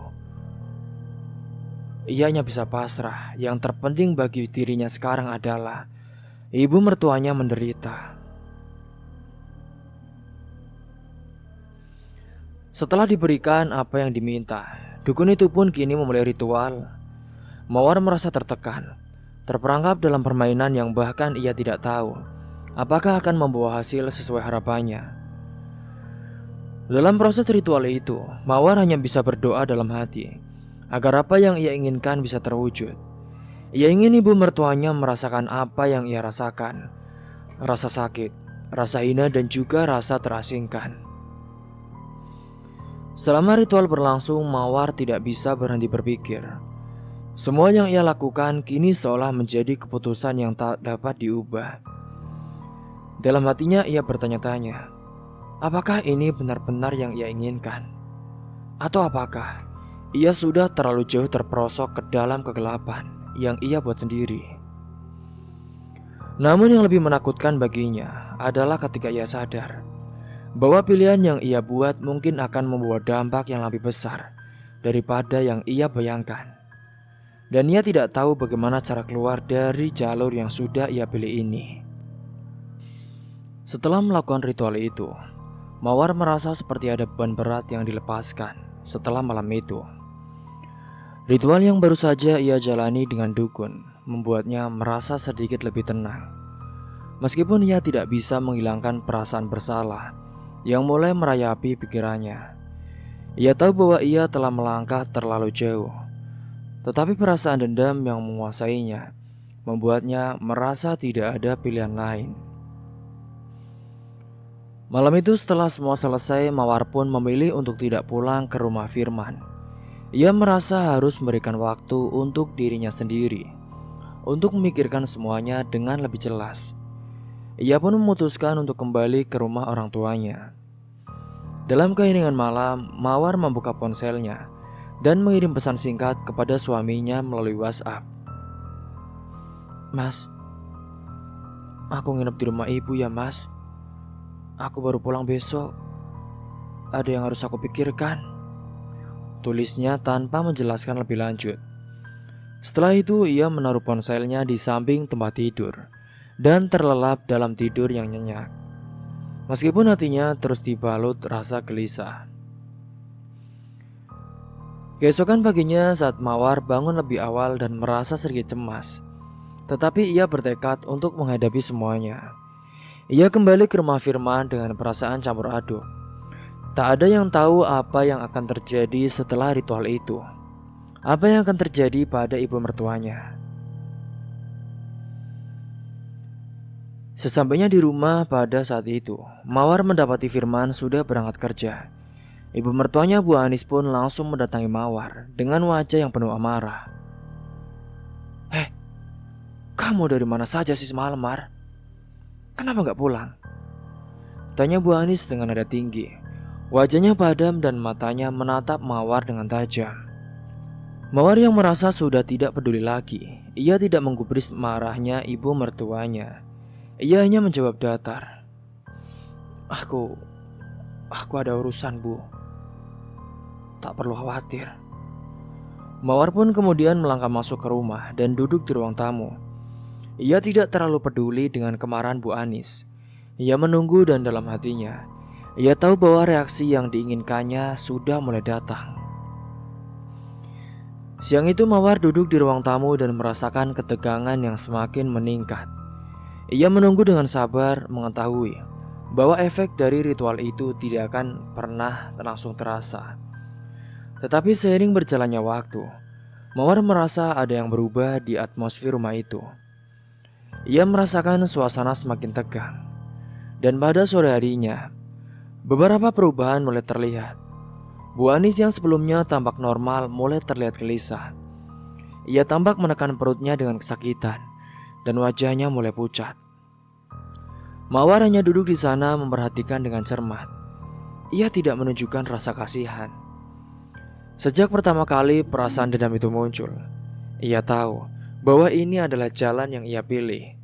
Ia hanya bisa pasrah, yang terpenting bagi dirinya sekarang adalah ibu mertuanya menderita. Setelah diberikan apa yang diminta, dukun itu pun kini memulai ritual. Mawar merasa tertekan, terperangkap dalam permainan yang bahkan ia tidak tahu apakah akan membawa hasil sesuai harapannya. Dalam proses ritual itu, Mawar hanya bisa berdoa dalam hati agar apa yang ia inginkan bisa terwujud. Ia ingin ibu mertuanya merasakan apa yang ia rasakan, rasa sakit, rasa hina, dan juga rasa terasingkan. Selama ritual berlangsung, Mawar tidak bisa berhenti berpikir. Semua yang ia lakukan kini seolah menjadi keputusan yang tak dapat diubah. Dalam hatinya ia bertanya-tanya, apakah ini benar-benar yang ia inginkan? Atau apakah ia sudah terlalu jauh terperosok ke dalam kegelapan yang ia buat sendiri? Namun yang lebih menakutkan baginya adalah ketika ia sadar bahwa pilihan yang ia buat mungkin akan membawa dampak yang lebih besar daripada yang ia bayangkan. Dan ia tidak tahu bagaimana cara keluar dari jalur yang sudah ia pilih ini. Setelah melakukan ritual itu, Mawar merasa seperti ada beban berat yang dilepaskan setelah malam itu. Ritual yang baru saja ia jalani dengan dukun membuatnya merasa sedikit lebih tenang. Meskipun ia tidak bisa menghilangkan perasaan bersalah yang mulai merayapi pikirannya. Ia tahu bahwa ia telah melangkah terlalu jauh. Tetapi perasaan dendam yang menguasainya membuatnya merasa tidak ada pilihan lain. Malam itu setelah semua selesai, Mawar pun memilih untuk tidak pulang ke rumah Firman. Ia merasa harus memberikan waktu untuk dirinya sendiri, untuk memikirkan semuanya dengan lebih jelas. Ia pun memutuskan untuk kembali ke rumah orang tuanya. Dalam keheningan malam, Mawar membuka ponselnya dan mengirim pesan singkat kepada suaminya melalui WhatsApp. "Mas, aku nginep di rumah ibu ya mas. Aku baru pulang besok. Ada yang harus aku pikirkan," tulisnya tanpa menjelaskan lebih lanjut. Setelah itu ia menaruh ponselnya di samping tempat tidur dan terlelap dalam tidur yang nyenyak. Meskipun hatinya terus dibalut rasa gelisah. Keesokan paginya saat Mawar bangun lebih awal dan merasa sedikit cemas, tetapi ia bertekad untuk menghadapi semuanya. Ia kembali ke rumah Firman dengan perasaan campur aduk. Tak ada yang tahu apa yang akan terjadi setelah ritual itu. Apa yang akan terjadi pada ibu mertuanya. Sesampainya di rumah pada saat itu, Mawar mendapati Firman sudah berangkat kerja. Ibu mertuanya Bu Anis pun langsung mendatangi Mawar dengan wajah yang penuh amarah. Kamu dari mana saja sih semalam, Mar? Kenapa gak pulang?" tanya Bu Anis dengan nada tinggi. Wajahnya padam dan matanya menatap Mawar dengan tajam. Mawar yang merasa sudah tidak peduli lagi. Ia tidak menggubris marahnya ibu mertuanya. Ia hanya menjawab datar. Aku ada urusan, Bu. Tak perlu khawatir." Mawar pun kemudian melangkah masuk ke rumah dan duduk di ruang tamu. Ia tidak terlalu peduli dengan kemarahan Bu Anis. Ia menunggu dan dalam hatinya, ia tahu bahwa reaksi yang diinginkannya sudah mulai datang. Siang itu Mawar duduk di ruang tamu dan merasakan ketegangan yang semakin meningkat. Ia menunggu dengan sabar, mengetahui bahwa efek dari ritual itu tidak akan pernah langsung terasa. Tetapi seiring berjalannya waktu, Mawar merasa ada yang berubah di atmosfer rumah itu. Ia merasakan suasana semakin tegang. Dan pada sore harinya, beberapa perubahan mulai terlihat. Bu Anis yang sebelumnya tampak normal mulai terlihat gelisah. Ia tampak menekan perutnya dengan kesakitan dan wajahnya mulai pucat. Mawar hanya duduk di sana memperhatikan dengan cermat. Ia tidak menunjukkan rasa kasihan. Sejak pertama kali perasaan dendam itu muncul, ia tahu bahwa ini adalah jalan yang ia pilih.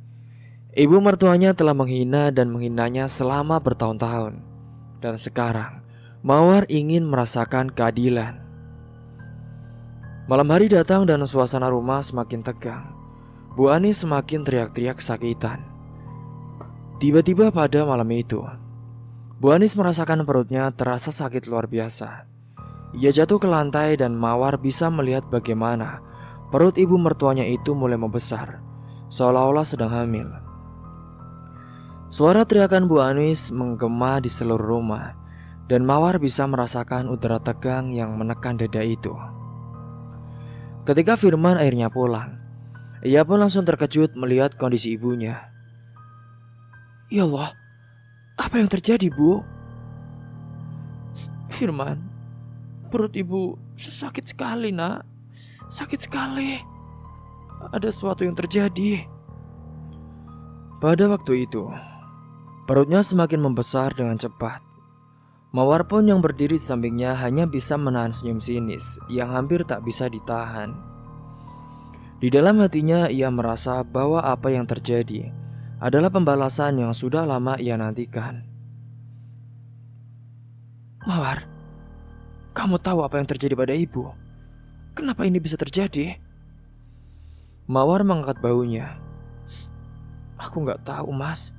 Ibu mertuanya telah menghina dan menghinanya selama bertahun-tahun. Dan sekarang, Mawar ingin merasakan keadilan. Malam hari datang dan suasana rumah semakin tegang. Bu Anis semakin teriak-teriak kesakitan. Tiba-tiba pada malam itu, Bu Anis merasakan perutnya terasa sakit luar biasa. Ia jatuh ke lantai dan Mawar bisa melihat bagaimana perut ibu mertuanya itu mulai membesar, seolah-olah sedang hamil. Suara teriakan Bu Anis menggema di seluruh rumah, dan Mawar bisa merasakan udara tegang yang menekan dada itu. Ketika Firman akhirnya pulang, ia pun langsung terkejut melihat kondisi ibunya. Ya Allah, apa yang terjadi, Bu? Firman, perut ibu sakit sekali, Nak. Sakit sekali. Ada sesuatu yang terjadi. Pada waktu itu, perutnya semakin membesar dengan cepat. Mawar pun yang berdiri di sampingnya hanya bisa menahan senyum sinis yang hampir tak bisa ditahan. Di dalam hatinya ia merasa bahwa apa yang terjadi adalah pembalasan yang sudah lama ia nantikan. Mawar, kamu tahu apa yang terjadi pada ibu? Kenapa ini bisa terjadi? Mawar mengangkat baunya. Aku gak tahu, Mas.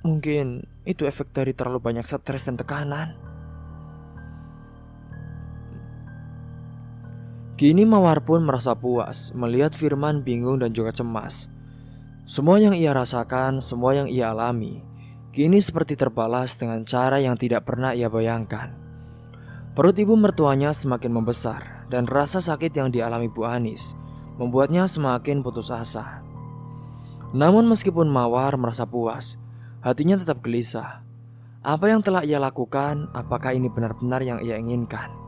Mungkin itu efek dari terlalu banyak stres dan tekanan. Kini Mawar pun merasa puas melihat Firman bingung dan juga cemas. Semua yang ia rasakan, semua yang ia alami, kini seperti terbalas dengan cara yang tidak pernah ia bayangkan. Perut ibu mertuanya semakin membesar dan rasa sakit yang dialami Bu Anis membuatnya semakin putus asa. Namun meskipun Mawar merasa puas, hatinya tetap gelisah. Apa yang telah ia lakukan, apakah ini benar-benar yang ia inginkan?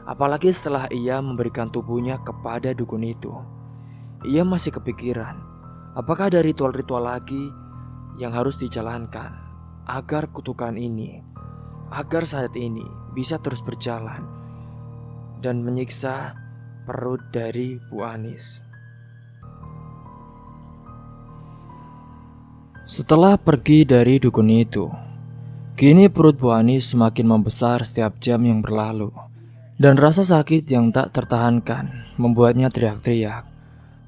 Apalagi setelah ia memberikan tubuhnya kepada dukun itu. Ia masih kepikiran, apakah ada ritual-ritual lagi yang harus dijalankan agar kutukan ini, agar saat ini bisa terus berjalan dan menyiksa perut dari Bu Anis. Setelah pergi dari dukun itu, kini perut Bu Anis semakin membesar setiap jam yang berlalu. Dan rasa sakit yang tak tertahankan membuatnya teriak-teriak,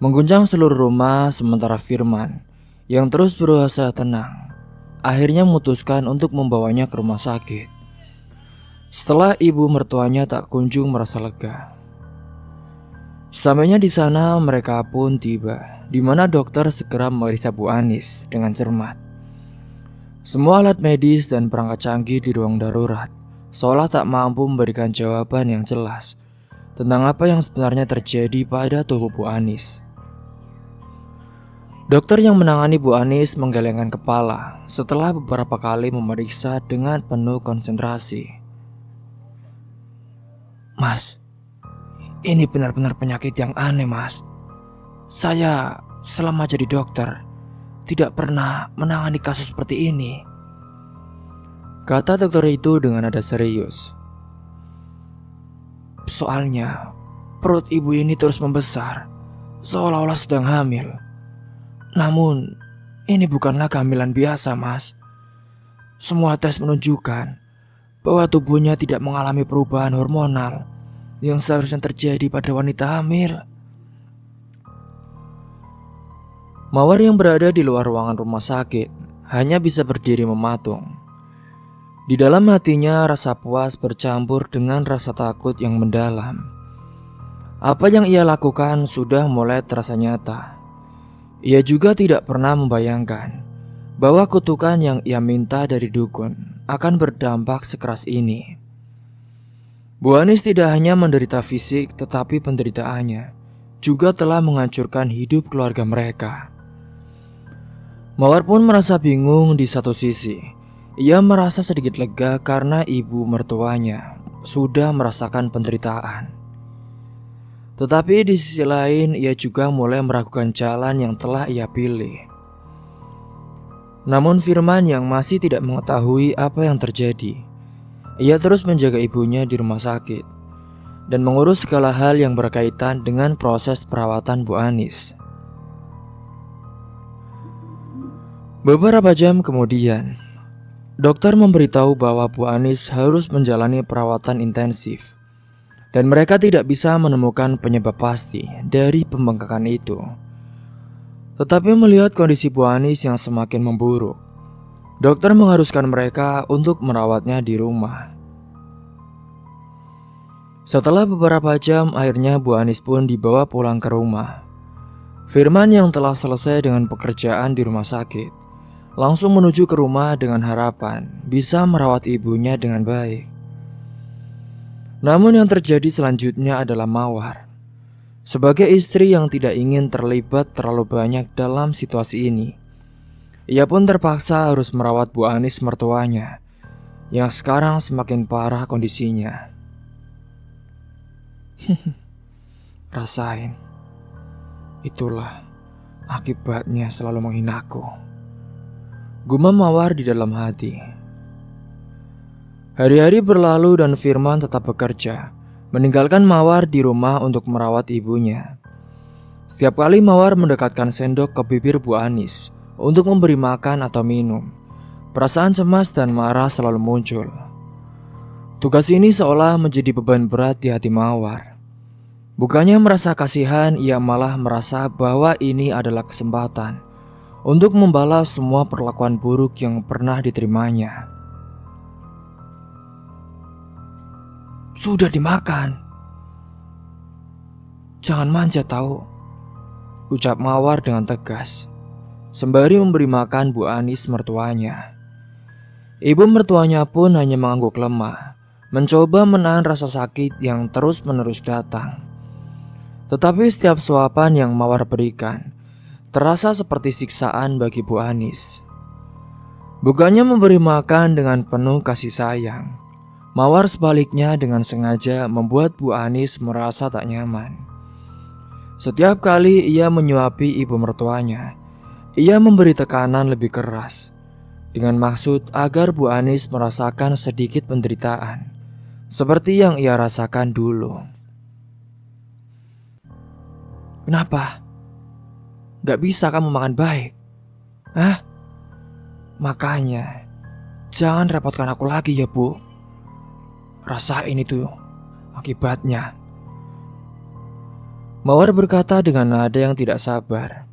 mengguncang seluruh rumah. Sementara Firman yang terus berusaha tenang, akhirnya memutuskan untuk membawanya ke rumah sakit. Setelah ibu mertuanya tak kunjung merasa lega. Sampainya di sana mereka pun tiba, di mana dokter segera memeriksa Bu Anis dengan cermat. Semua alat medis dan perangkat canggih di ruang darurat seolah tak mampu memberikan jawaban yang jelas tentang apa yang sebenarnya terjadi pada tubuh Bu Anis. Dokter yang menangani Bu Anis menggelengkan kepala setelah beberapa kali memeriksa dengan penuh konsentrasi. Mas, ini benar-benar penyakit yang aneh, Mas. Saya selama jadi dokter tidak pernah menangani kasus seperti ini, kata dokter itu dengan nada serius. Soalnya perut ibu ini terus membesar, seolah-olah sedang hamil. Namun ini bukanlah kehamilan biasa, Mas. Semua tes menunjukkan bahwa tubuhnya tidak mengalami perubahan hormonal yang seharusnya terjadi pada wanita hamil. Mawar yang berada di luar ruangan rumah sakit hanya bisa berdiri mematung. Di dalam hatinya rasa puas bercampur dengan rasa takut yang mendalam. Apa yang ia lakukan sudah mulai terasa nyata. Ia juga tidak pernah membayangkan bahwa kutukan yang ia minta dari dukun akan berdampak sekeras ini. Bu Anis tidak hanya menderita fisik, tetapi penderitaannya juga telah menghancurkan hidup keluarga mereka. Mawar pun merasa bingung. Di satu sisi ia merasa sedikit lega karena ibu mertuanya sudah merasakan penderitaan. Tetapi di sisi lain ia juga mulai meragukan jalan yang telah ia pilih. Namun Firman yang masih tidak mengetahui apa yang terjadi, ia terus menjaga ibunya di rumah sakit dan mengurus segala hal yang berkaitan dengan proses perawatan Bu Anis. Beberapa jam kemudian, dokter memberitahu bahwa Bu Anis harus menjalani perawatan intensif dan mereka tidak bisa menemukan penyebab pasti dari pembengkakan itu. Tetapi melihat kondisi Bu Anis yang semakin memburuk, dokter mengharuskan mereka untuk merawatnya di rumah. Setelah beberapa jam, akhirnya Bu Anis pun dibawa pulang ke rumah. Firman yang telah selesai dengan pekerjaan di rumah sakit langsung menuju ke rumah dengan harapan bisa merawat ibunya dengan baik. Namun yang terjadi selanjutnya adalah Mawar. Sebagai istri yang tidak ingin terlibat terlalu banyak dalam situasi ini, ia pun terpaksa harus merawat Bu Anis mertuanya yang sekarang semakin parah kondisinya. Rasain. Itulah akibatnya selalu menghinaku, gumam Mawar di dalam hati. Hari-hari berlalu dan Firman tetap bekerja, meninggalkan Mawar di rumah untuk merawat ibunya. Setiap kali Mawar mendekatkan sendok ke bibir Bu Anis untuk memberi makan atau minum, perasaan cemas dan marah selalu muncul. Tugas ini seolah menjadi beban berat di hati Mawar. Bukannya merasa kasihan, ia malah merasa bahwa ini adalah kesempatan untuk membalas semua perlakuan buruk yang pernah diterimanya. Sudah dimakan. Jangan manja tahu, ucap Mawar dengan tegas, sembari memberi makan Bu Anis mertuanya. Ibu mertuanya pun hanya mengangguk lemah, mencoba menahan rasa sakit yang terus-menerus datang. Tetapi setiap suapan yang Mawar berikan terasa seperti siksaan bagi Bu Anis. Bukannya memberi makan dengan penuh kasih sayang, Mawar sebaliknya dengan sengaja membuat Bu Anis merasa tak nyaman. Setiap kali ia menyuapi ibu mertuanya, ia memberi tekanan lebih keras dengan maksud agar Bu Anis merasakan sedikit penderitaan seperti yang ia rasakan dulu. Kenapa? Gak bisa kamu makan baik? Hah? Makanya jangan repotkan aku lagi ya Bu. Rasain itu akibatnya. Mawar berkata dengan nada yang tidak sabar.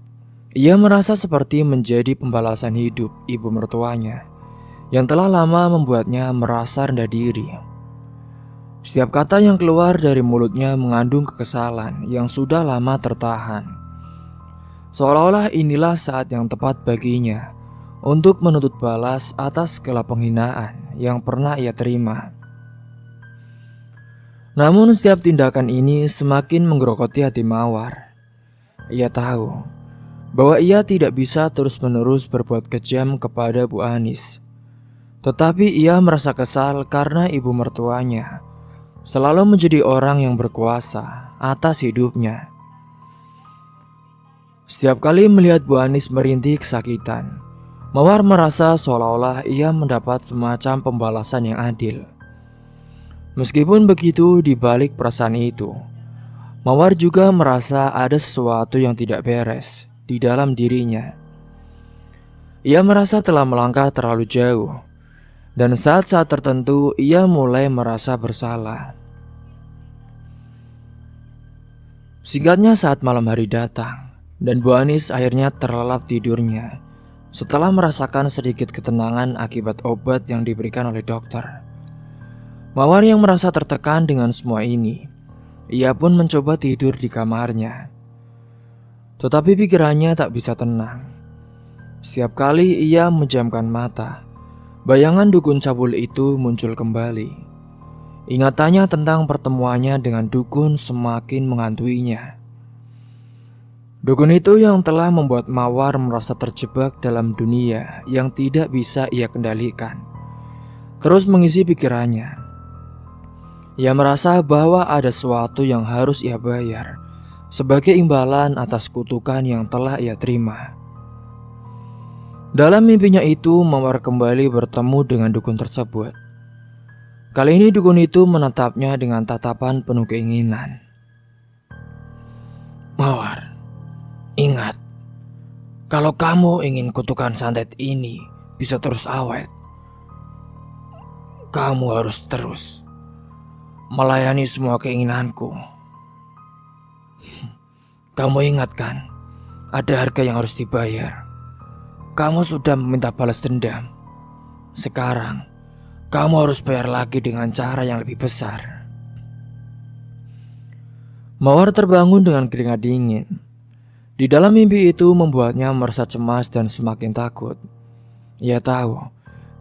Ia merasa seperti menjadi pembalasan hidup ibu mertuanya yang telah lama membuatnya merasa rendah diri. Setiap kata yang keluar dari mulutnya mengandung kekesalan yang sudah lama tertahan. Seolah-olah inilah saat yang tepat baginya untuk menuntut balas atas segala penghinaan yang pernah ia terima. Namun setiap tindakan ini semakin menggerogoti hati Mawar. Ia tahu bahwa ia tidak bisa terus-menerus berbuat kejam kepada Bu Anis. Tetapi ia merasa kesal karena ibu mertuanya selalu menjadi orang yang berkuasa atas hidupnya. Setiap kali melihat Bu Anis merintih kesakitan, Mawar merasa seolah-olah ia mendapat semacam pembalasan yang adil. Meskipun begitu, di balik perasaan itu, Mawar juga merasa ada sesuatu yang tidak beres di dalam dirinya. Ia merasa telah melangkah terlalu jauh, dan saat-saat tertentu ia mulai merasa bersalah. Singkatnya, saat malam hari datang dan Bu Anis akhirnya terlelap tidurnya setelah merasakan sedikit ketenangan akibat obat yang diberikan oleh dokter. Mawar yang merasa tertekan dengan semua ini, ia pun mencoba tidur di kamarnya. Tetapi pikirannya tak bisa tenang. Setiap kali ia menjamkan mata, bayangan dukun cabul itu muncul kembali. Ingatannya tentang pertemuannya dengan dukun semakin menghantuinya. Dukun itu yang telah membuat Mawar merasa terjebak dalam dunia yang tidak bisa ia kendalikan, terus mengisi pikirannya. Ia merasa bahwa ada sesuatu yang harus ia bayar sebagai imbalan atas kutukan yang telah ia terima. Dalam mimpinya itu, Mawar kembali bertemu dengan dukun tersebut. Kali ini dukun itu menatapnya dengan tatapan penuh keinginan. Mawar, ingat, kalau kamu ingin kutukan santet ini bisa terus awet, kamu harus terus melayani semua keinginanku. Kamu ingat kan, ada harga yang harus dibayar. Kamu sudah meminta balas dendam. Sekarang, kamu harus bayar lagi dengan cara yang lebih besar. Mawar terbangun dengan keringat dingin. Di dalam mimpi itu membuatnya merasa cemas dan semakin takut. Ia tahu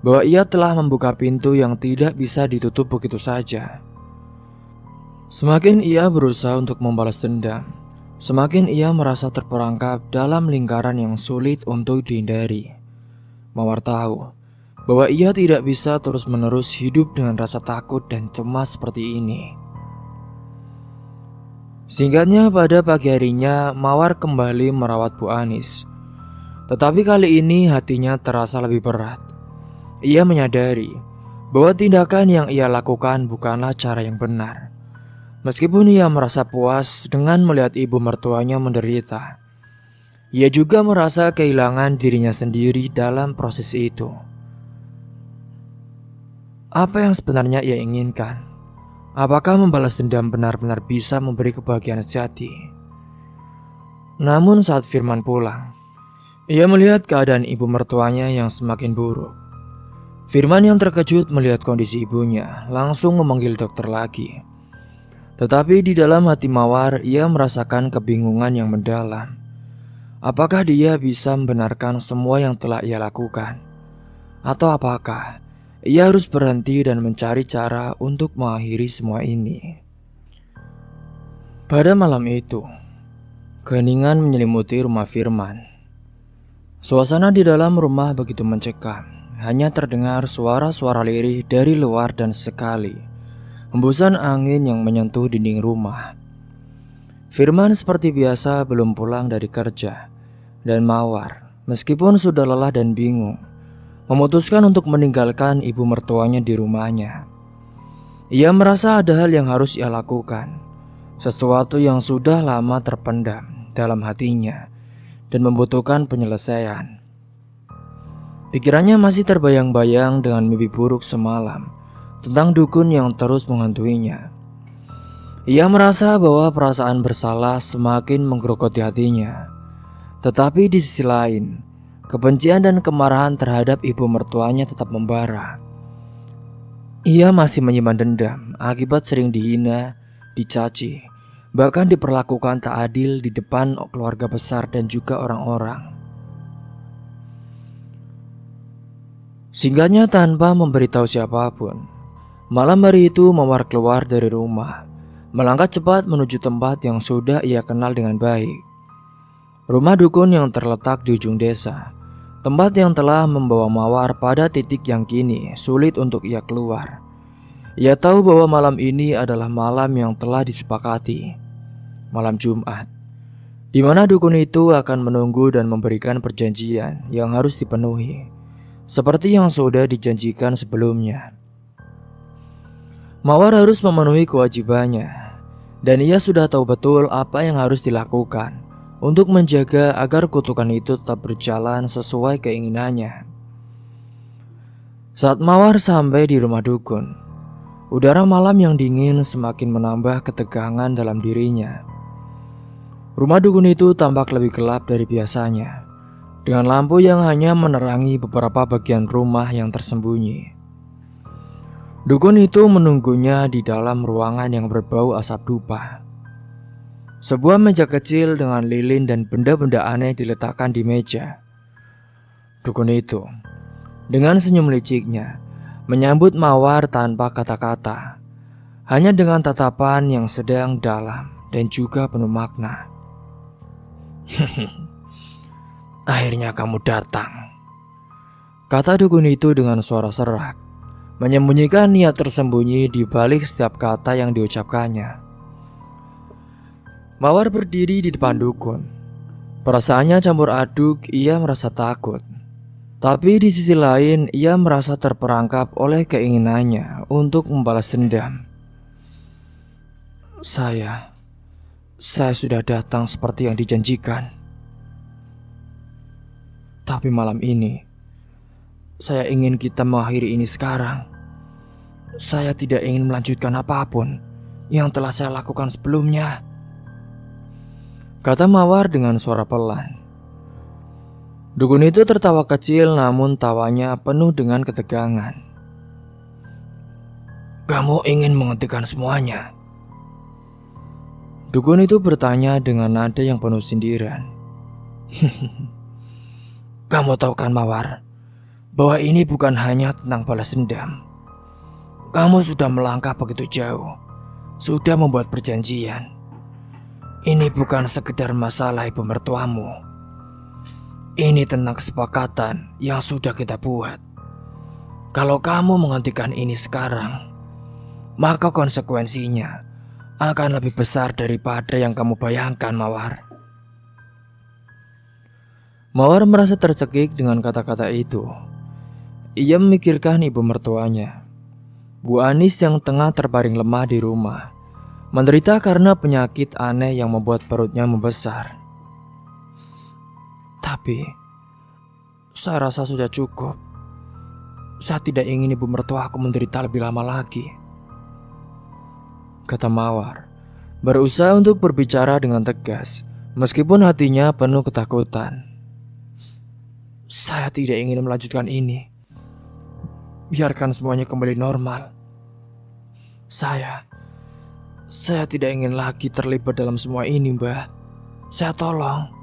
bahwa ia telah membuka pintu yang tidak bisa ditutup begitu saja. Semakin ia berusaha untuk membalas dendam, semakin ia merasa terperangkap dalam lingkaran yang sulit untuk dihindari. Mawar tahu bahwa ia tidak bisa terus-menerus hidup dengan rasa takut dan cemas seperti ini. Singkatnya, pada pagi harinya Mawar kembali merawat Bu Anis. Tetapi kali ini hatinya terasa lebih berat. Ia menyadari bahwa tindakan yang ia lakukan bukanlah cara yang benar. Meskipun ia merasa puas dengan melihat ibu mertuanya menderita, ia juga merasa kehilangan dirinya sendiri dalam proses itu. Apa yang sebenarnya ia inginkan? Apakah membalas dendam benar-benar bisa memberi kebahagiaan sejati? Namun saat Firman pulang, ia melihat keadaan ibu mertuanya yang semakin buruk. Firman yang terkejut melihat kondisi ibunya langsung memanggil dokter lagi. Tetapi di dalam hati Mawar, ia merasakan kebingungan yang mendalam. Apakah dia bisa membenarkan semua yang telah ia lakukan? Atau apakah ia harus berhenti dan mencari cara untuk mengakhiri semua ini? Pada malam itu, keheningan menyelimuti rumah Firman. Suasana di dalam rumah begitu mencekam. Hanya terdengar suara-suara lirih dari luar dan sekali hembusan angin yang menyentuh dinding rumah. Firman seperti biasa belum pulang dari kerja, dan Mawar, meskipun sudah lelah dan bingung, memutuskan untuk meninggalkan ibu mertuanya di rumahnya. Ia merasa ada hal yang harus ia lakukan, sesuatu yang sudah lama terpendam dalam hatinya dan membutuhkan penyelesaian. Pikirannya masih terbayang-bayang dengan mimpi buruk semalam tentang dukun yang terus menghantuinya. Ia merasa bahwa perasaan bersalah semakin menggerogoti hatinya. Tetapi di sisi lain, kebencian dan kemarahan terhadap ibu mertuanya tetap membara. Ia masih menyimpan dendam akibat sering dihina, dicaci, bahkan diperlakukan tak adil di depan keluarga besar dan juga orang-orang. Singkatnya, tanpa memberitahu siapapun, malam hari itu Mawar keluar dari rumah, melangkah cepat menuju tempat yang sudah ia kenal dengan baik. Rumah dukun yang terletak di ujung desa, tempat yang telah membawa Mawar pada titik yang kini sulit untuk ia keluar. Ia tahu bahwa malam ini adalah malam yang telah disepakati, malam Jumat, di mana dukun itu akan menunggu dan memberikan perjanjian yang harus dipenuhi, seperti yang sudah dijanjikan sebelumnya. Mawar harus memenuhi kewajibannya, dan ia sudah tahu betul apa yang harus dilakukan untuk menjaga agar kutukan itu tetap berjalan sesuai keinginannya. Saat Mawar sampai di rumah dukun, udara malam yang dingin semakin menambah ketegangan dalam dirinya. Rumah dukun itu tampak lebih gelap dari biasanya, dengan lampu yang hanya menerangi beberapa bagian rumah yang tersembunyi. Dukun itu menunggunya di dalam ruangan yang berbau asap dupa. Sebuah meja kecil dengan lilin dan benda-benda aneh diletakkan di meja. Dukun itu, dengan senyum liciknya, menyambut Mawar tanpa kata-kata, hanya dengan tatapan yang sedang dalam dan juga penuh makna. "Akhirnya kamu datang," kata dukun itu dengan suara serak, menyembunyikan niat tersembunyi di balik setiap kata yang diucapkannya. Mawar berdiri di depan dukun. Perasaannya campur aduk, ia merasa takut. Tapi di sisi lain, ia merasa terperangkap oleh keinginannya untuk membalas dendam. Saya sudah datang seperti yang dijanjikan. Tapi malam ini, saya ingin kita mengakhiri ini sekarang. Saya tidak ingin melanjutkan apapun yang telah saya lakukan sebelumnya, kata Mawar dengan suara pelan. Dukun itu tertawa kecil, namun tawanya penuh dengan ketegangan. "Kamu ingin menghentikan semuanya?" Dukun itu bertanya dengan nada yang penuh sindiran. "Kamu tahu kan, Mawar, bahwa ini bukan hanya tentang balas dendam. Kamu sudah melangkah begitu jauh, sudah membuat perjanjian. Ini bukan sekedar masalah ibu mertuamu. Ini tentang kesepakatan yang sudah kita buat. Kalau kamu menghentikan ini sekarang, maka konsekuensinya akan lebih besar daripada yang kamu bayangkan, Mawar. Mawar merasa tercekik dengan kata-kata itu. Ia memikirkan ibu mertuanya, Bu Anis yang tengah terbaring lemah di rumah, menderita karena penyakit aneh yang membuat perutnya membesar. Tapi, saya rasa sudah cukup. Saya tidak ingin ibu mertua aku menderita lebih lama lagi, kata Mawar, berusaha untuk berbicara dengan tegas, meskipun hatinya penuh ketakutan. Saya tidak ingin melanjutkan ini. Biarkan semuanya kembali normal. Saya tidak ingin lagi terlibat dalam semua ini, Mbah. Saya tolong.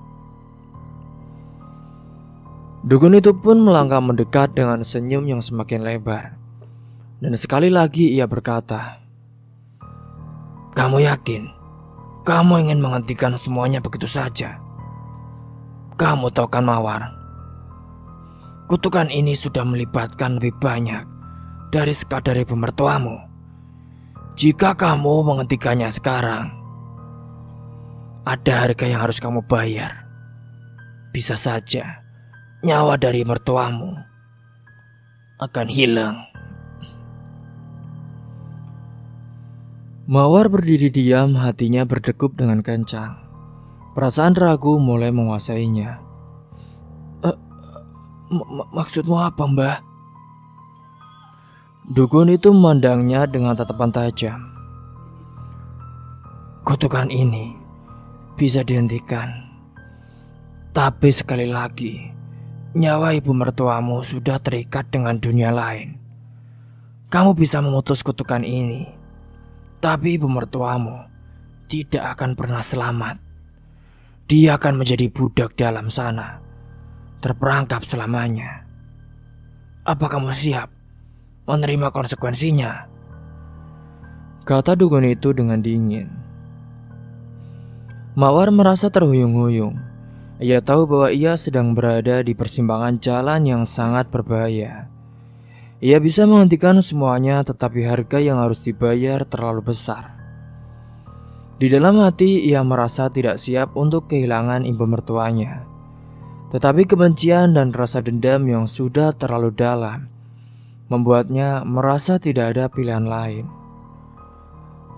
Dukun itu pun melangkah mendekat dengan senyum yang semakin lebar. Dan sekali lagi ia berkata, "Kamu yakin? Kamu ingin menghentikan semuanya begitu saja? Kamu tahu kan, Mawar? Kutukan ini sudah melibatkan lebih banyak dari sekadar ibu mertuamu. Jika kamu menghentikannya sekarang, ada harga yang harus kamu bayar. Bisa saja nyawa dari mertuamu akan hilang." Mawar berdiri diam, hatinya berdegup dengan kencang. Perasaan ragu mulai menguasainya. Maksudmu apa, Mbah? Dukun itu memandangnya dengan tatapan tajam. Kutukan ini bisa dihentikan. Tapi sekali lagi, nyawa ibu mertuamu sudah terikat dengan dunia lain. Kamu bisa memutus kutukan ini, tapi ibu mertuamu tidak akan pernah selamat. Dia akan menjadi budak di alam sana, terperangkap selamanya. Apa kamu siap menerima konsekuensinya? Kata dukun itu dengan dingin. Mawar merasa terhuyung-huyung. Ia tahu bahwa ia sedang berada di persimpangan jalan yang sangat berbahaya. Ia bisa menghentikan semuanya, tetapi harga yang harus dibayar terlalu besar. Di dalam hati ia merasa tidak siap untuk kehilangan ibu mertuanya. Tetapi kebencian dan rasa dendam yang sudah terlalu dalam membuatnya merasa tidak ada pilihan lain.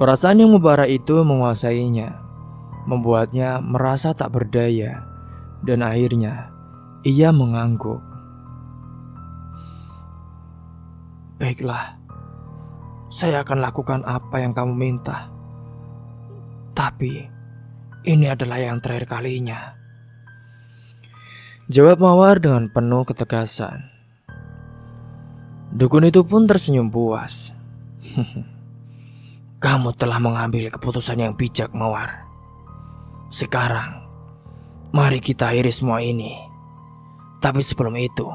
Perasaan yang membara itu menguasainya, membuatnya merasa tak berdaya. Dan akhirnya ia mengangguk. Baiklah, saya akan lakukan apa yang kamu minta. Tapi ini adalah yang terakhir kalinya, jawab Mawar dengan penuh ketegasan. Dukun itu pun tersenyum puas. Kamu telah mengambil keputusan yang bijak, Mawar. Sekarang mari kita akhiri semua ini. Tapi sebelum itu,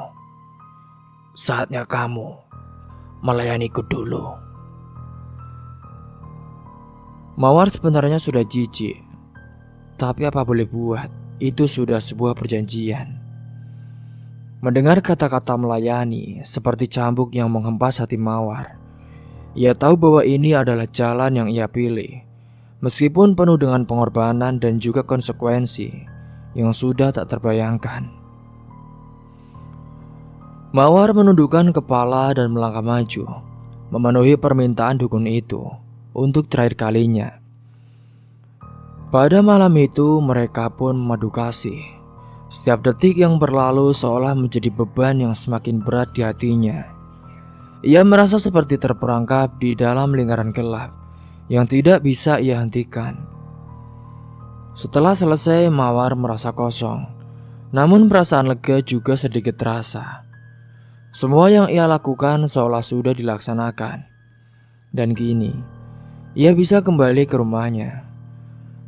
saatnya kamu melayaniku dulu. Mawar sebenarnya sudah jijik, tapi apa boleh buat, itu sudah sebuah perjanjian. Mendengar kata-kata melayani seperti cambuk yang menghempas hati Mawar. Ia tahu bahwa ini adalah jalan yang ia pilih, meskipun penuh dengan pengorbanan dan juga konsekuensi yang sudah tak terbayangkan. Mawar menundukkan kepala dan melangkah maju, memenuhi permintaan dukun itu untuk terakhir kalinya. Pada malam itu mereka pun memadu kasih. Setiap detik yang berlalu seolah menjadi beban yang semakin berat di hatinya. Ia merasa seperti terperangkap di dalam lingkaran gelap yang tidak bisa ia hentikan. Setelah selesai, Mawar merasa kosong, namun perasaan lega juga sedikit terasa. Semua yang ia lakukan seolah sudah dilaksanakan. Dan kini, ia bisa kembali ke rumahnya.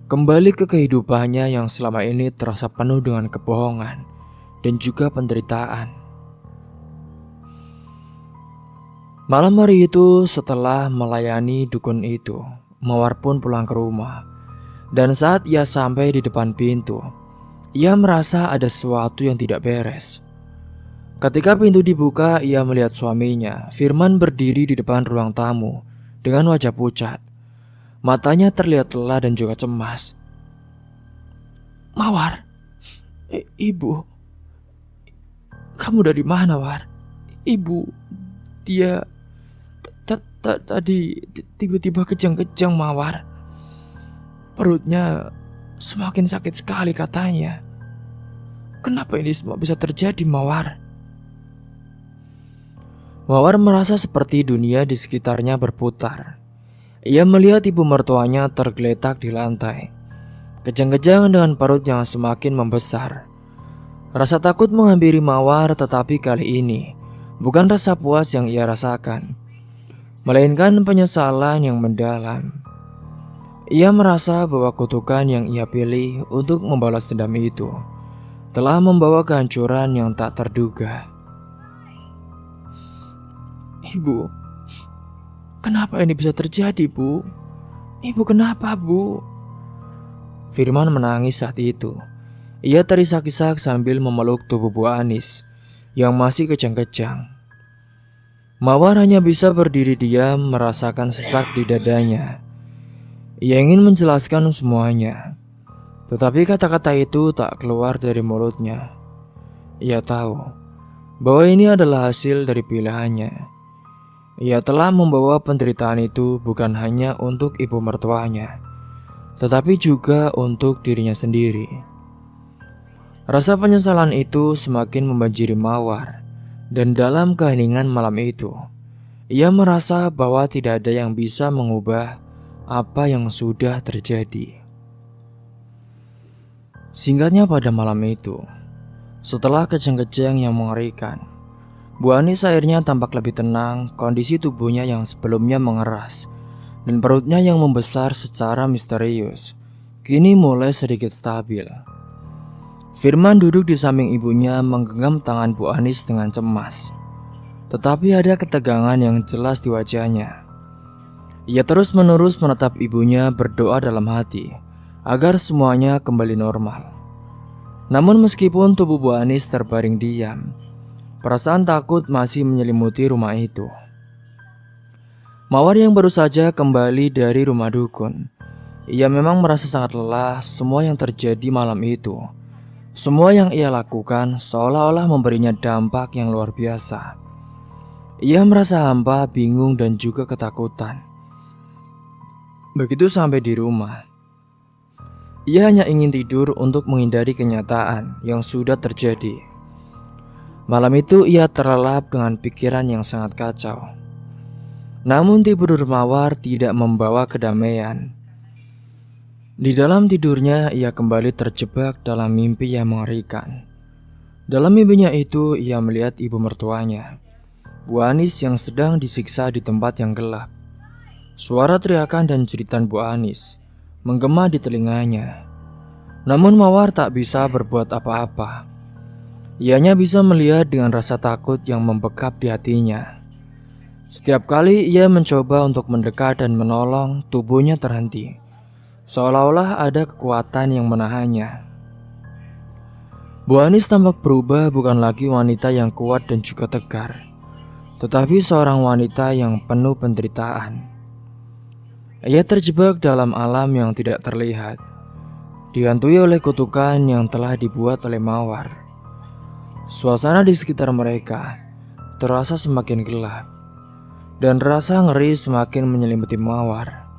Kembali ke kehidupannya yang selama ini terasa penuh dengan kebohongan dan juga penderitaan. Malam hari itu setelah melayani dukun itu, Mawar pun pulang ke rumah. Dan saat ia sampai di depan pintu, ia merasa ada sesuatu yang tidak beres. Ketika pintu dibuka, ia melihat suaminya, Firman, berdiri di depan ruang tamu dengan wajah pucat. Matanya terlihat lelah dan juga cemas. "Mawar, ibu, kamu dari mana, War? Ibu, dia tadi tiba-tiba kejang-kejang, Mawar. Perutnya semakin sakit sekali katanya. Kenapa ini semua bisa terjadi, Mawar?" Mawar merasa seperti dunia di sekitarnya berputar. Ia melihat ibu mertuanya tergeletak di lantai, kejang-kejang dengan perut yang semakin membesar. Rasa takut menghampiri Mawar, tetapi kali ini bukan rasa puas yang ia rasakan, melainkan penyesalan yang mendalam. Ia merasa bahwa kutukan yang ia pilih untuk membalas dendam itu telah membawa kehancuran yang tak terduga. "Ibu, kenapa ini bisa terjadi, Bu? Ibu, kenapa, Bu?" Firman menangis saat itu. Ia terisak-isak sambil memeluk tubuh Bu Anis yang masih kejang-kejang. Mawar hanya bisa berdiri diam, merasakan sesak di dadanya. Ia ingin menjelaskan semuanya, tetapi kata-kata itu tak keluar dari mulutnya. Ia tahu bahwa ini adalah hasil dari pilihannya. Ia telah membawa penderitaan itu bukan hanya untuk ibu mertuanya, tetapi juga untuk dirinya sendiri. Rasa penyesalan itu semakin membanjiri Mawar, dan dalam keheningan malam itu, ia merasa bahwa tidak ada yang bisa mengubah apa yang sudah terjadi. Singkatnya, pada malam itu, setelah kejang-kejang yang mengerikan, Bu Anis akhirnya tampak lebih tenang. Kondisi tubuhnya yang sebelumnya mengeras dan perutnya yang membesar secara misterius kini mulai sedikit stabil. Firman duduk di samping ibunya, menggenggam tangan Bu Anis dengan cemas, tetapi ada ketegangan yang jelas di wajahnya. Ia terus-menerus menatap ibunya, berdoa dalam hati agar semuanya kembali normal. Namun meskipun tubuh Bu Anis terbaring diam, perasaan takut masih menyelimuti rumah itu. Mawar yang baru saja kembali dari rumah dukun, ia memang merasa sangat lelah. Semua yang terjadi malam itu, semua yang ia lakukan seolah-olah memberinya dampak yang luar biasa. Ia merasa hampa, bingung, dan juga ketakutan. Begitu sampai di rumah, ia hanya ingin tidur untuk menghindari kenyataan yang sudah terjadi. Malam itu ia terlelap dengan pikiran yang sangat kacau. Namun tidur Mawar tidak membawa kedamaian. Di dalam tidurnya ia kembali terjebak dalam mimpi yang mengerikan. Dalam mimpinya itu ia melihat ibu mertuanya, Bu Anis, yang sedang disiksa di tempat yang gelap. Suara teriakan dan jeritan Bu Anis menggema di telinganya. Namun Mawar tak bisa berbuat apa-apa. Ia hanya bisa melihat dengan rasa takut yang membekap di hatinya. Setiap kali ia mencoba untuk mendekat dan menolong, tubuhnya terhenti, seolah-olah ada kekuatan yang menahannya. Bu Anis tampak berubah, bukan lagi wanita yang kuat dan juga tegar, tetapi seorang wanita yang penuh penderitaan. Ia terjebak dalam alam yang tidak terlihat, dihantui oleh kutukan yang telah dibuat oleh Mawar. Suasana di sekitar mereka terasa semakin gelap, dan rasa ngeri semakin menyelimuti Mawar.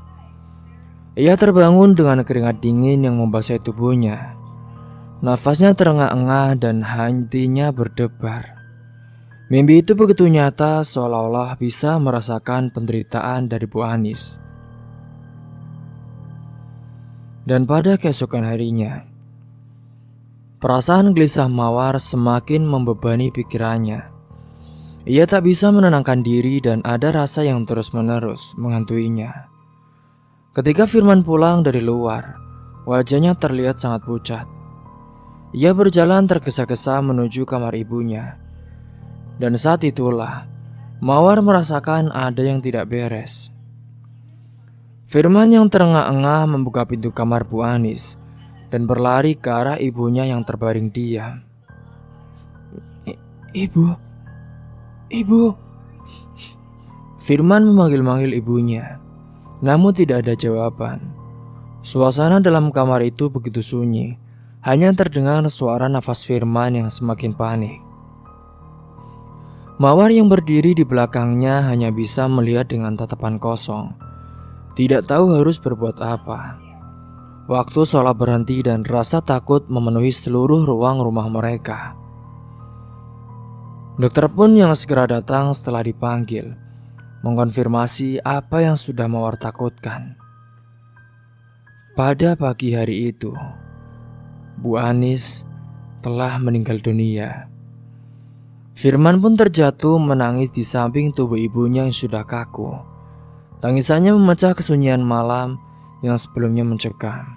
Ia terbangun dengan keringat dingin yang membasahi tubuhnya. Nafasnya terengah-engah dan hatinya berdebar. Mimpi itu begitu nyata, seolah-olah bisa merasakan penderitaan dari Bu Anis. Dan pada keesokan harinya, perasaan gelisah Mawar semakin membebani pikirannya. Ia tak bisa menenangkan diri dan ada rasa yang terus-menerus menghantuinya. Ketika Firman pulang dari luar, wajahnya terlihat sangat pucat. Ia berjalan tergesa-gesa menuju kamar ibunya. Dan saat itulah Mawar merasakan ada yang tidak beres. Firman yang terengah-engah membuka pintu kamar Bu Anis dan berlari ke arah ibunya yang terbaring diam. Ibu. Firman memanggil-manggil ibunya, namun tidak ada jawaban. Suasana dalam kamar itu begitu sunyi, hanya terdengar suara nafas Firman yang semakin panik. Mawar yang berdiri di belakangnya hanya bisa melihat dengan tatapan kosong, tidak tahu harus berbuat apa. Waktu sholat berhenti dan rasa takut memenuhi seluruh ruang rumah mereka. Dokter pun yang segera datang setelah dipanggil, mengkonfirmasi apa yang sudah Mawar takutkan. Pada pagi hari itu, Bu Anis telah meninggal dunia. Firman pun terjatuh menangis di samping tubuh ibunya yang sudah kaku. Tangisannya memecah kesunyian malam yang sebelumnya mencekam.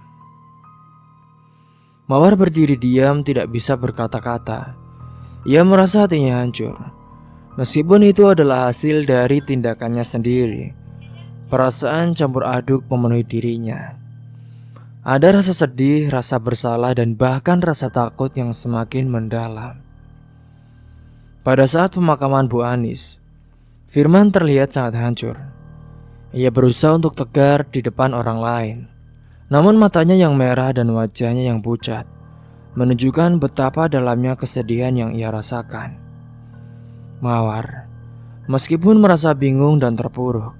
Mawar berdiri diam, tidak bisa berkata-kata. Ia merasa hatinya hancur. Meskipun itu adalah hasil dari tindakannya sendiri, perasaan campur aduk memenuhi dirinya. Ada rasa sedih, rasa bersalah, dan bahkan rasa takut yang semakin mendalam. Pada saat pemakaman Bu Anis, Firman terlihat sangat hancur. Ia berusaha untuk tegar di depan orang lain, namun matanya yang merah dan wajahnya yang pucat menunjukkan betapa dalamnya kesedihan yang ia rasakan. Mawar, meskipun merasa bingung dan terpuruk,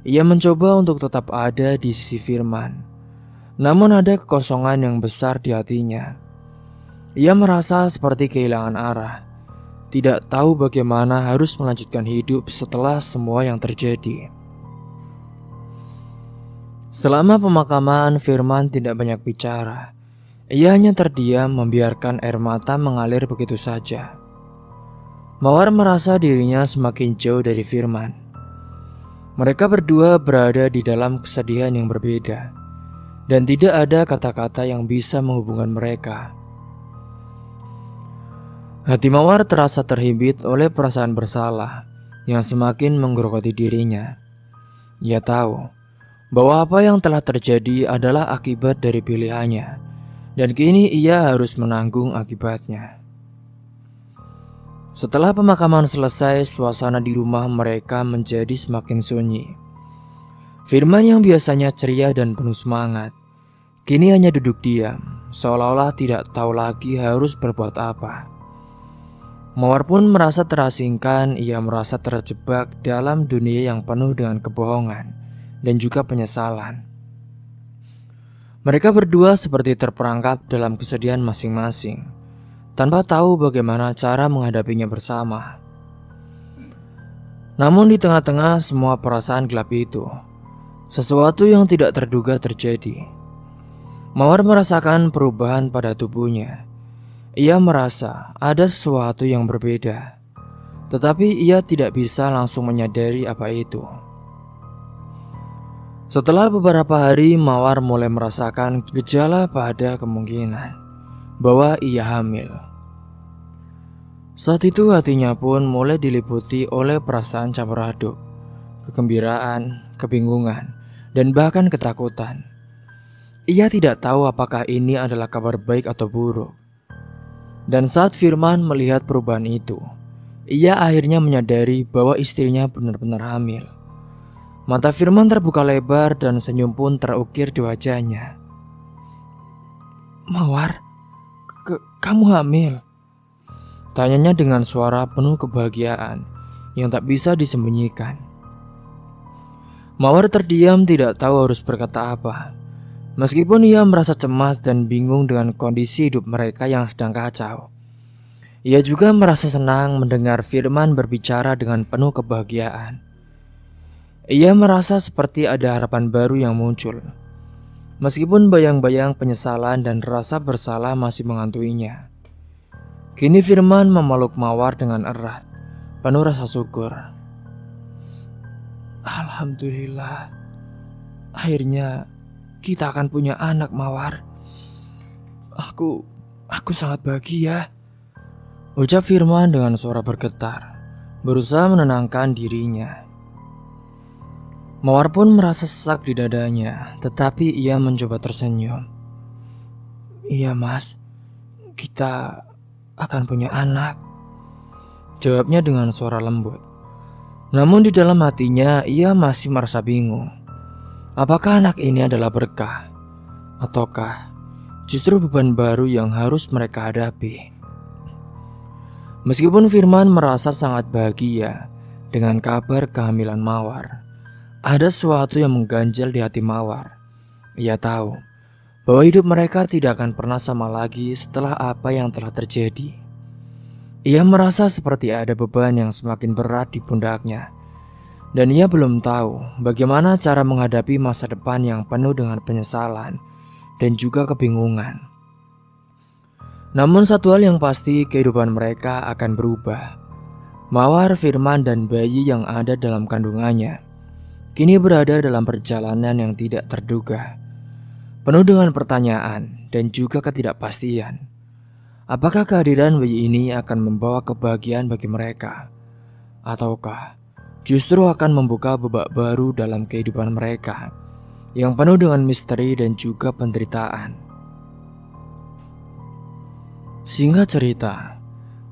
ia mencoba untuk tetap ada di sisi Firman. Namun ada kekosongan yang besar di hatinya. Ia merasa seperti kehilangan arah, tidak tahu bagaimana harus melanjutkan hidup setelah semua yang terjadi. Selama pemakaman, Firman tidak banyak bicara. Ia hanya terdiam membiarkan air mata mengalir begitu saja. Mawar merasa dirinya semakin jauh dari Firman. Mereka berdua berada di dalam kesedihan yang berbeda, dan tidak ada kata-kata yang bisa menghubungkan mereka. Hati Mawar terasa terhimpit oleh perasaan bersalah yang semakin menggerogoti dirinya. Ia tahu bahwa apa yang telah terjadi adalah akibat dari pilihannya, dan kini ia harus menanggung akibatnya. Setelah pemakaman selesai, suasana di rumah mereka menjadi semakin sunyi. Firman yang biasanya ceria dan penuh semangat, kini hanya duduk diam, seolah-olah tidak tahu lagi harus berbuat apa. Mawar pun merasa terasingkan, ia merasa terjebak dalam dunia yang penuh dengan kebohongan dan juga penyesalan. Mereka berdua seperti terperangkap dalam kesedihan masing-masing, tanpa tahu bagaimana cara menghadapinya bersama. Namun di tengah-tengah semua perasaan gelap itu, sesuatu yang tidak terduga terjadi. Mawar merasakan perubahan pada tubuhnya. Ia merasa ada sesuatu yang berbeda, tetapi ia tidak bisa langsung menyadari apa itu. Setelah beberapa hari, Mawar mulai merasakan gejala pada kemungkinan bahwa ia hamil. Saat itu hatinya pun mulai diliputi oleh perasaan campur aduk, kegembiraan, kebingungan, dan bahkan ketakutan. Ia tidak tahu apakah ini adalah kabar baik atau buruk. Dan saat Firman melihat perubahan itu, ia akhirnya menyadari bahwa istrinya benar-benar hamil. Mata Firman terbuka lebar dan senyum pun terukir di wajahnya. Mawar, kamu hamil? Tanyanya dengan suara penuh kebahagiaan yang tak bisa disembunyikan. Mawar terdiam, tidak tahu harus berkata apa. Meskipun ia merasa cemas dan bingung dengan kondisi hidup mereka yang sedang kacau, ia juga merasa senang mendengar Firman berbicara dengan penuh kebahagiaan. Ia merasa seperti ada harapan baru yang muncul, meskipun bayang-bayang penyesalan dan rasa bersalah masih menghantui-nya. Kini Firman memeluk Mawar dengan erat, penuh rasa syukur. Alhamdulillah, akhirnya kita akan punya anak, Mawar. Aku sangat bahagia, ucap Firman dengan suara bergetar, berusaha menenangkan dirinya. Mawar pun merasa sesak di dadanya, tetapi ia mencoba tersenyum. "Iya mas, kita akan punya anak," jawabnya dengan suara lembut. Namun di dalam hatinya ia masih merasa bingung. Apakah anak ini adalah berkah? Ataukah justru beban baru yang harus mereka hadapi? Meskipun Firman merasa sangat bahagia dengan kabar kehamilan Mawar, ada sesuatu yang mengganjal di hati Mawar. Ia tahu bahwa hidup mereka tidak akan pernah sama lagi setelah apa yang telah terjadi. Ia merasa seperti ada beban yang semakin berat di pundaknya, dan ia belum tahu bagaimana cara menghadapi masa depan yang penuh dengan penyesalan dan juga kebingungan. Namun satu hal yang pasti, kehidupan mereka akan berubah. Mawar, Firman, dan bayi yang ada dalam kandungannya kini berada dalam perjalanan yang tidak terduga, penuh dengan pertanyaan dan juga ketidakpastian. Apakah kehadiran bayi ini akan membawa kebahagiaan bagi mereka? Ataukah justru akan membuka babak baru dalam kehidupan mereka yang penuh dengan misteri dan juga penderitaan? Singkat cerita,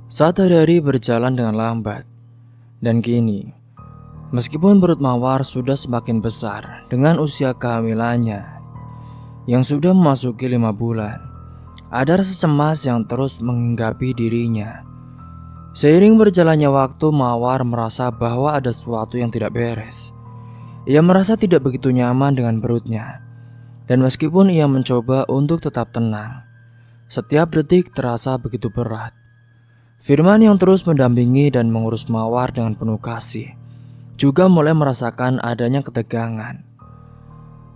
saat hari-hari berjalan dengan lambat, dan kini, meskipun perut Mawar sudah semakin besar dengan usia kehamilannya yang sudah memasuki 5 bulan, ada rasa cemas yang terus menghinggapi dirinya. Seiring berjalannya waktu, Mawar merasa bahwa ada sesuatu yang tidak beres. Ia merasa tidak begitu nyaman dengan perutnya, dan meskipun ia mencoba untuk tetap tenang, setiap detik terasa begitu berat. Firman yang terus mendampingi dan mengurus Mawar dengan penuh kasih juga mulai merasakan adanya ketegangan.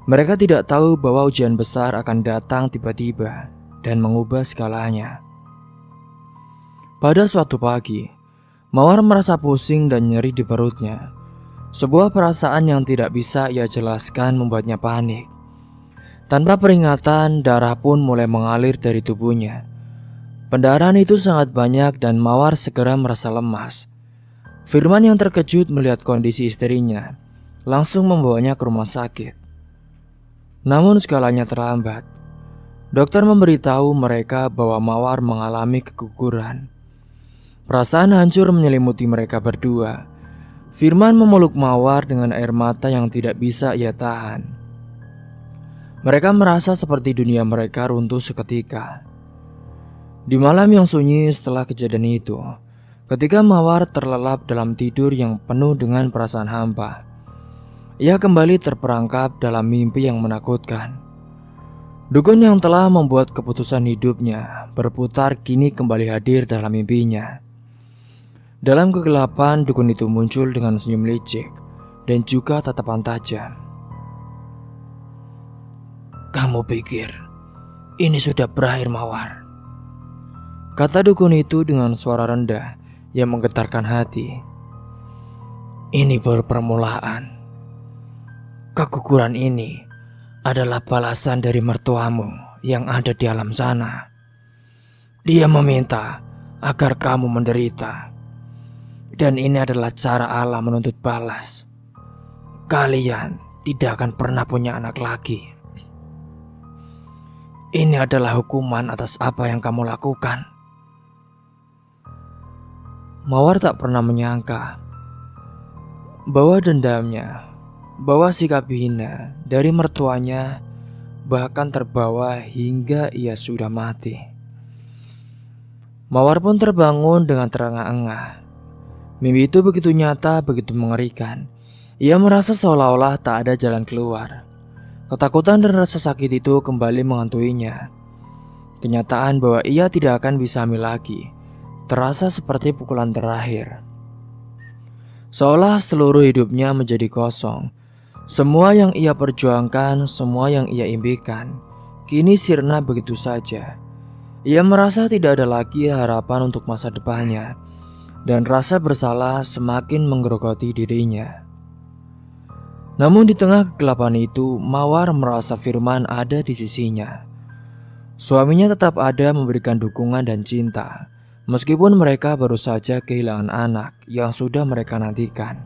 Mereka tidak tahu bahwa ujian besar akan datang tiba-tiba dan mengubah segalanya. Pada suatu pagi, Mawar merasa pusing dan nyeri di perutnya. Sebuah perasaan yang tidak bisa ia jelaskan membuatnya panik. Tanpa peringatan, darah pun mulai mengalir dari tubuhnya. Pendarahan itu sangat banyak dan Mawar segera merasa lemas. Firman yang terkejut melihat kondisi istrinya langsung membawanya ke rumah sakit. Namun segalanya terlambat. Dokter memberitahu mereka bahwa Mawar mengalami keguguran. Perasaan hancur menyelimuti mereka berdua. Firman memeluk Mawar dengan air mata yang tidak bisa ia tahan. Mereka merasa seperti dunia mereka runtuh seketika. Di malam yang sunyi setelah kejadian itu, ketika Mawar terlelap dalam tidur yang penuh dengan perasaan hampa, ia kembali terperangkap dalam mimpi yang menakutkan. Dukun yang telah membuat keputusan hidupnya berputar kini kembali hadir dalam mimpinya. Dalam kegelapan, dukun itu muncul dengan senyum licik dan juga tatapan tajam. "Kamu pikir ini sudah berakhir, Mawar?" kata dukun itu dengan suara rendah yang menggetarkan hati. "Ini baru permulaan. Keguguran ini adalah balasan dari mertuamu yang ada di alam sana. Dia meminta agar kamu menderita. Dan ini adalah cara Allah menuntut balas. Kalian tidak akan pernah punya anak lagi. Ini adalah hukuman atas apa yang kamu lakukan." Mawar tak pernah menyangka bahwa dendamnya, bahwa sikap hina dari mertuanya bahkan terbawa hingga ia sudah mati. Mawar pun terbangun dengan terengah-engah. Mimpi itu begitu nyata, begitu mengerikan. Ia merasa seolah-olah tak ada jalan keluar. Ketakutan dan rasa sakit itu kembali menghantuinya. Kenyataan bahwa ia tidak akan bisa hamil lagi terasa seperti pukulan terakhir. Seolah seluruh hidupnya menjadi kosong. Semua yang ia perjuangkan, semua yang ia impikan, kini sirna begitu saja. Ia merasa tidak ada lagi harapan untuk masa depannya, dan rasa bersalah semakin menggerogoti dirinya. Namun di tengah kegelapan itu, Mawar merasa Firman ada di sisinya. Suaminya tetap ada memberikan dukungan dan cinta, meskipun mereka baru saja kehilangan anak yang sudah mereka nantikan.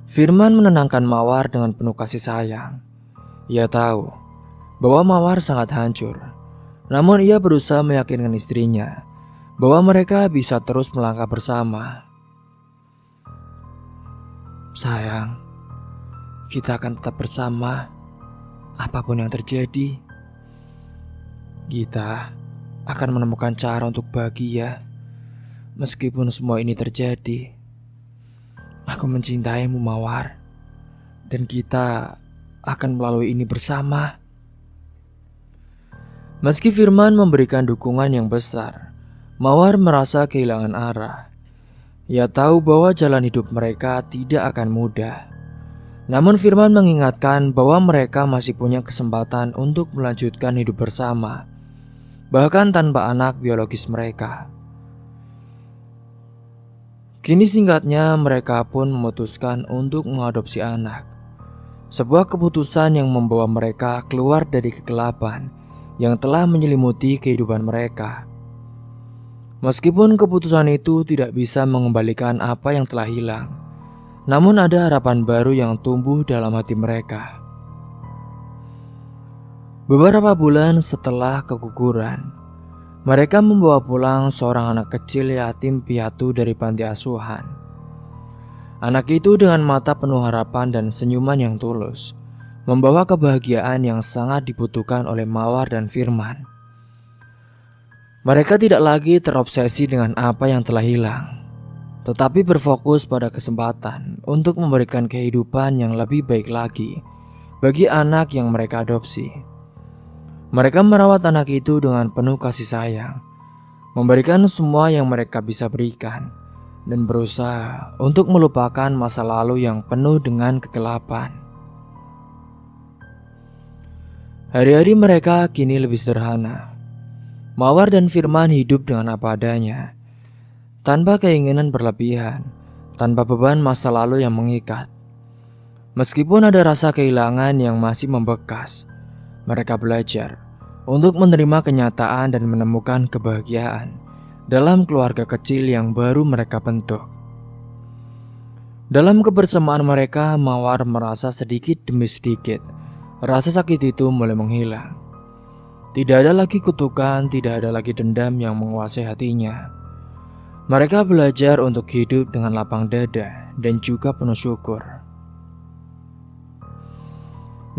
Firman menenangkan Mawar dengan penuh kasih sayang. Ia tahu bahwa Mawar sangat hancur, namun ia berusaha meyakinkan istrinya bahwa mereka bisa terus melangkah bersama. Sayang, kita akan tetap bersama apapun yang terjadi. Kita akan menemukan cara untuk bahagia meskipun semua ini terjadi. Aku mencintaimu, Mawar, dan kita akan melalui ini bersama. Meski Firman memberikan dukungan yang besar, Mawar merasa kehilangan arah. Ia tahu bahwa jalan hidup mereka tidak akan mudah. Namun Firman mengingatkan bahwa mereka masih punya kesempatan untuk melanjutkan hidup bersama, bahkan tanpa anak biologis mereka. Kini singkatnya mereka pun memutuskan untuk mengadopsi anak. Sebuah keputusan yang membawa mereka keluar dari kegelapan yang telah menyelimuti kehidupan mereka. Meskipun keputusan itu tidak bisa mengembalikan apa yang telah hilang, namun ada harapan baru yang tumbuh dalam hati mereka. Beberapa bulan setelah keguguran, mereka membawa pulang seorang anak kecil yatim piatu dari panti asuhan. Anak itu dengan mata penuh harapan dan senyuman yang tulus, membawa kebahagiaan yang sangat dibutuhkan oleh Mawar dan Firman. Mereka tidak lagi terobsesi dengan apa yang telah hilang, tetapi berfokus pada kesempatan untuk memberikan kehidupan yang lebih baik lagi bagi anak yang mereka adopsi. Mereka merawat anak itu dengan penuh kasih sayang, memberikan semua yang mereka bisa berikan, dan berusaha untuk melupakan masa lalu yang penuh dengan kegelapan. Hari-hari mereka kini lebih sederhana. Mawar dan Firman hidup dengan apa adanya, tanpa keinginan berlebihan, tanpa beban masa lalu yang mengikat. Meskipun ada rasa kehilangan yang masih membekas, mereka belajar untuk menerima kenyataan dan menemukan kebahagiaan dalam keluarga kecil yang baru mereka bentuk. Dalam kebersamaan mereka, Mawar merasa sedikit demi sedikit rasa sakit itu mulai menghilang. Tidak ada lagi kutukan, tidak ada lagi dendam yang menguasai hatinya. Mereka belajar untuk hidup dengan lapang dada dan juga penuh syukur.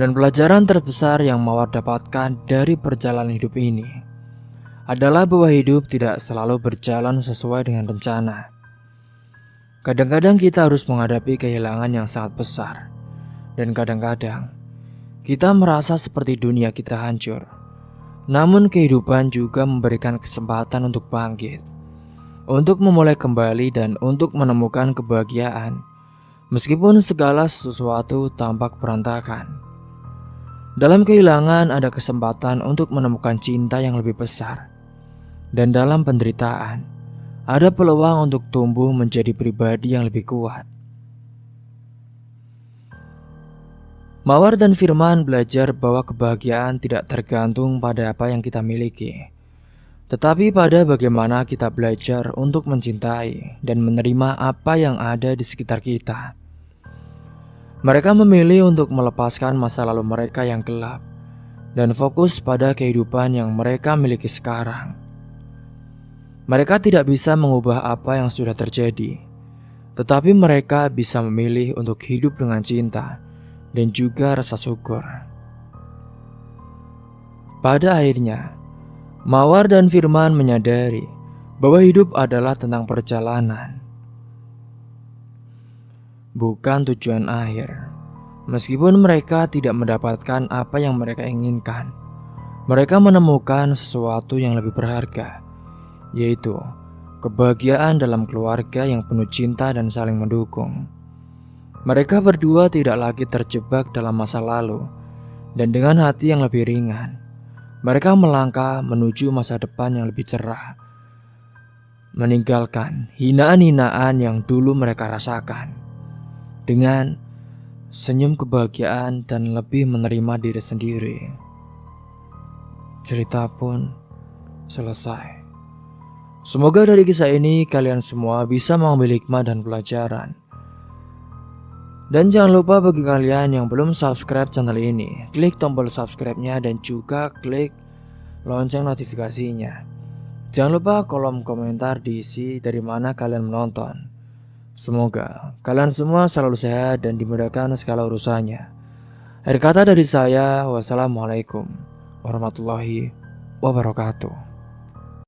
Dan pelajaran terbesar yang Mawar dapatkan dari perjalanan hidup ini adalah bahwa hidup tidak selalu berjalan sesuai dengan rencana. Kadang-kadang kita harus menghadapi kehilangan yang sangat besar, dan kadang-kadang kita merasa seperti dunia kita hancur. Namun kehidupan juga memberikan kesempatan untuk bangkit, untuk memulai kembali dan untuk menemukan kebahagiaan, meskipun segala sesuatu tampak berantakan. Dalam kehilangan ada kesempatan untuk menemukan cinta yang lebih besar, dan dalam penderitaan ada peluang untuk tumbuh menjadi pribadi yang lebih kuat. Mawar dan Firman belajar bahwa kebahagiaan tidak tergantung pada apa yang kita miliki, tetapi pada bagaimana kita belajar untuk mencintai dan menerima apa yang ada di sekitar kita. Mereka memilih untuk melepaskan masa lalu mereka yang gelap dan fokus pada kehidupan yang mereka miliki sekarang. Mereka tidak bisa mengubah apa yang sudah terjadi, tetapi mereka bisa memilih untuk hidup dengan cinta dan juga rasa syukur. Pada akhirnya, Mawar dan Firman menyadari bahwa hidup adalah tentang perjalanan, bukan tujuan akhir. Meskipun mereka tidak mendapatkan apa yang mereka inginkan, mereka menemukan sesuatu yang lebih berharga, yaitu kebahagiaan dalam keluarga yang penuh cinta dan saling mendukung. Mereka berdua tidak lagi terjebak dalam masa lalu, dan dengan hati yang lebih ringan, mereka melangkah menuju masa depan yang lebih cerah, meninggalkan hinaan-hinaan yang dulu mereka rasakan, dengan senyum kebahagiaan dan lebih menerima diri sendiri. Cerita pun selesai. Semoga dari kisah ini kalian semua bisa mengambil hikmah dan pelajaran. Dan jangan lupa bagi kalian yang belum subscribe channel ini, klik tombol subscribe-nya dan juga klik lonceng notifikasinya. Jangan lupa kolom komentar diisi dari mana kalian menonton. Semoga kalian semua selalu sehat dan dimudahkan segala urusannya. Akhir kata dari saya, wassalamualaikum warahmatullahi wabarakatuh.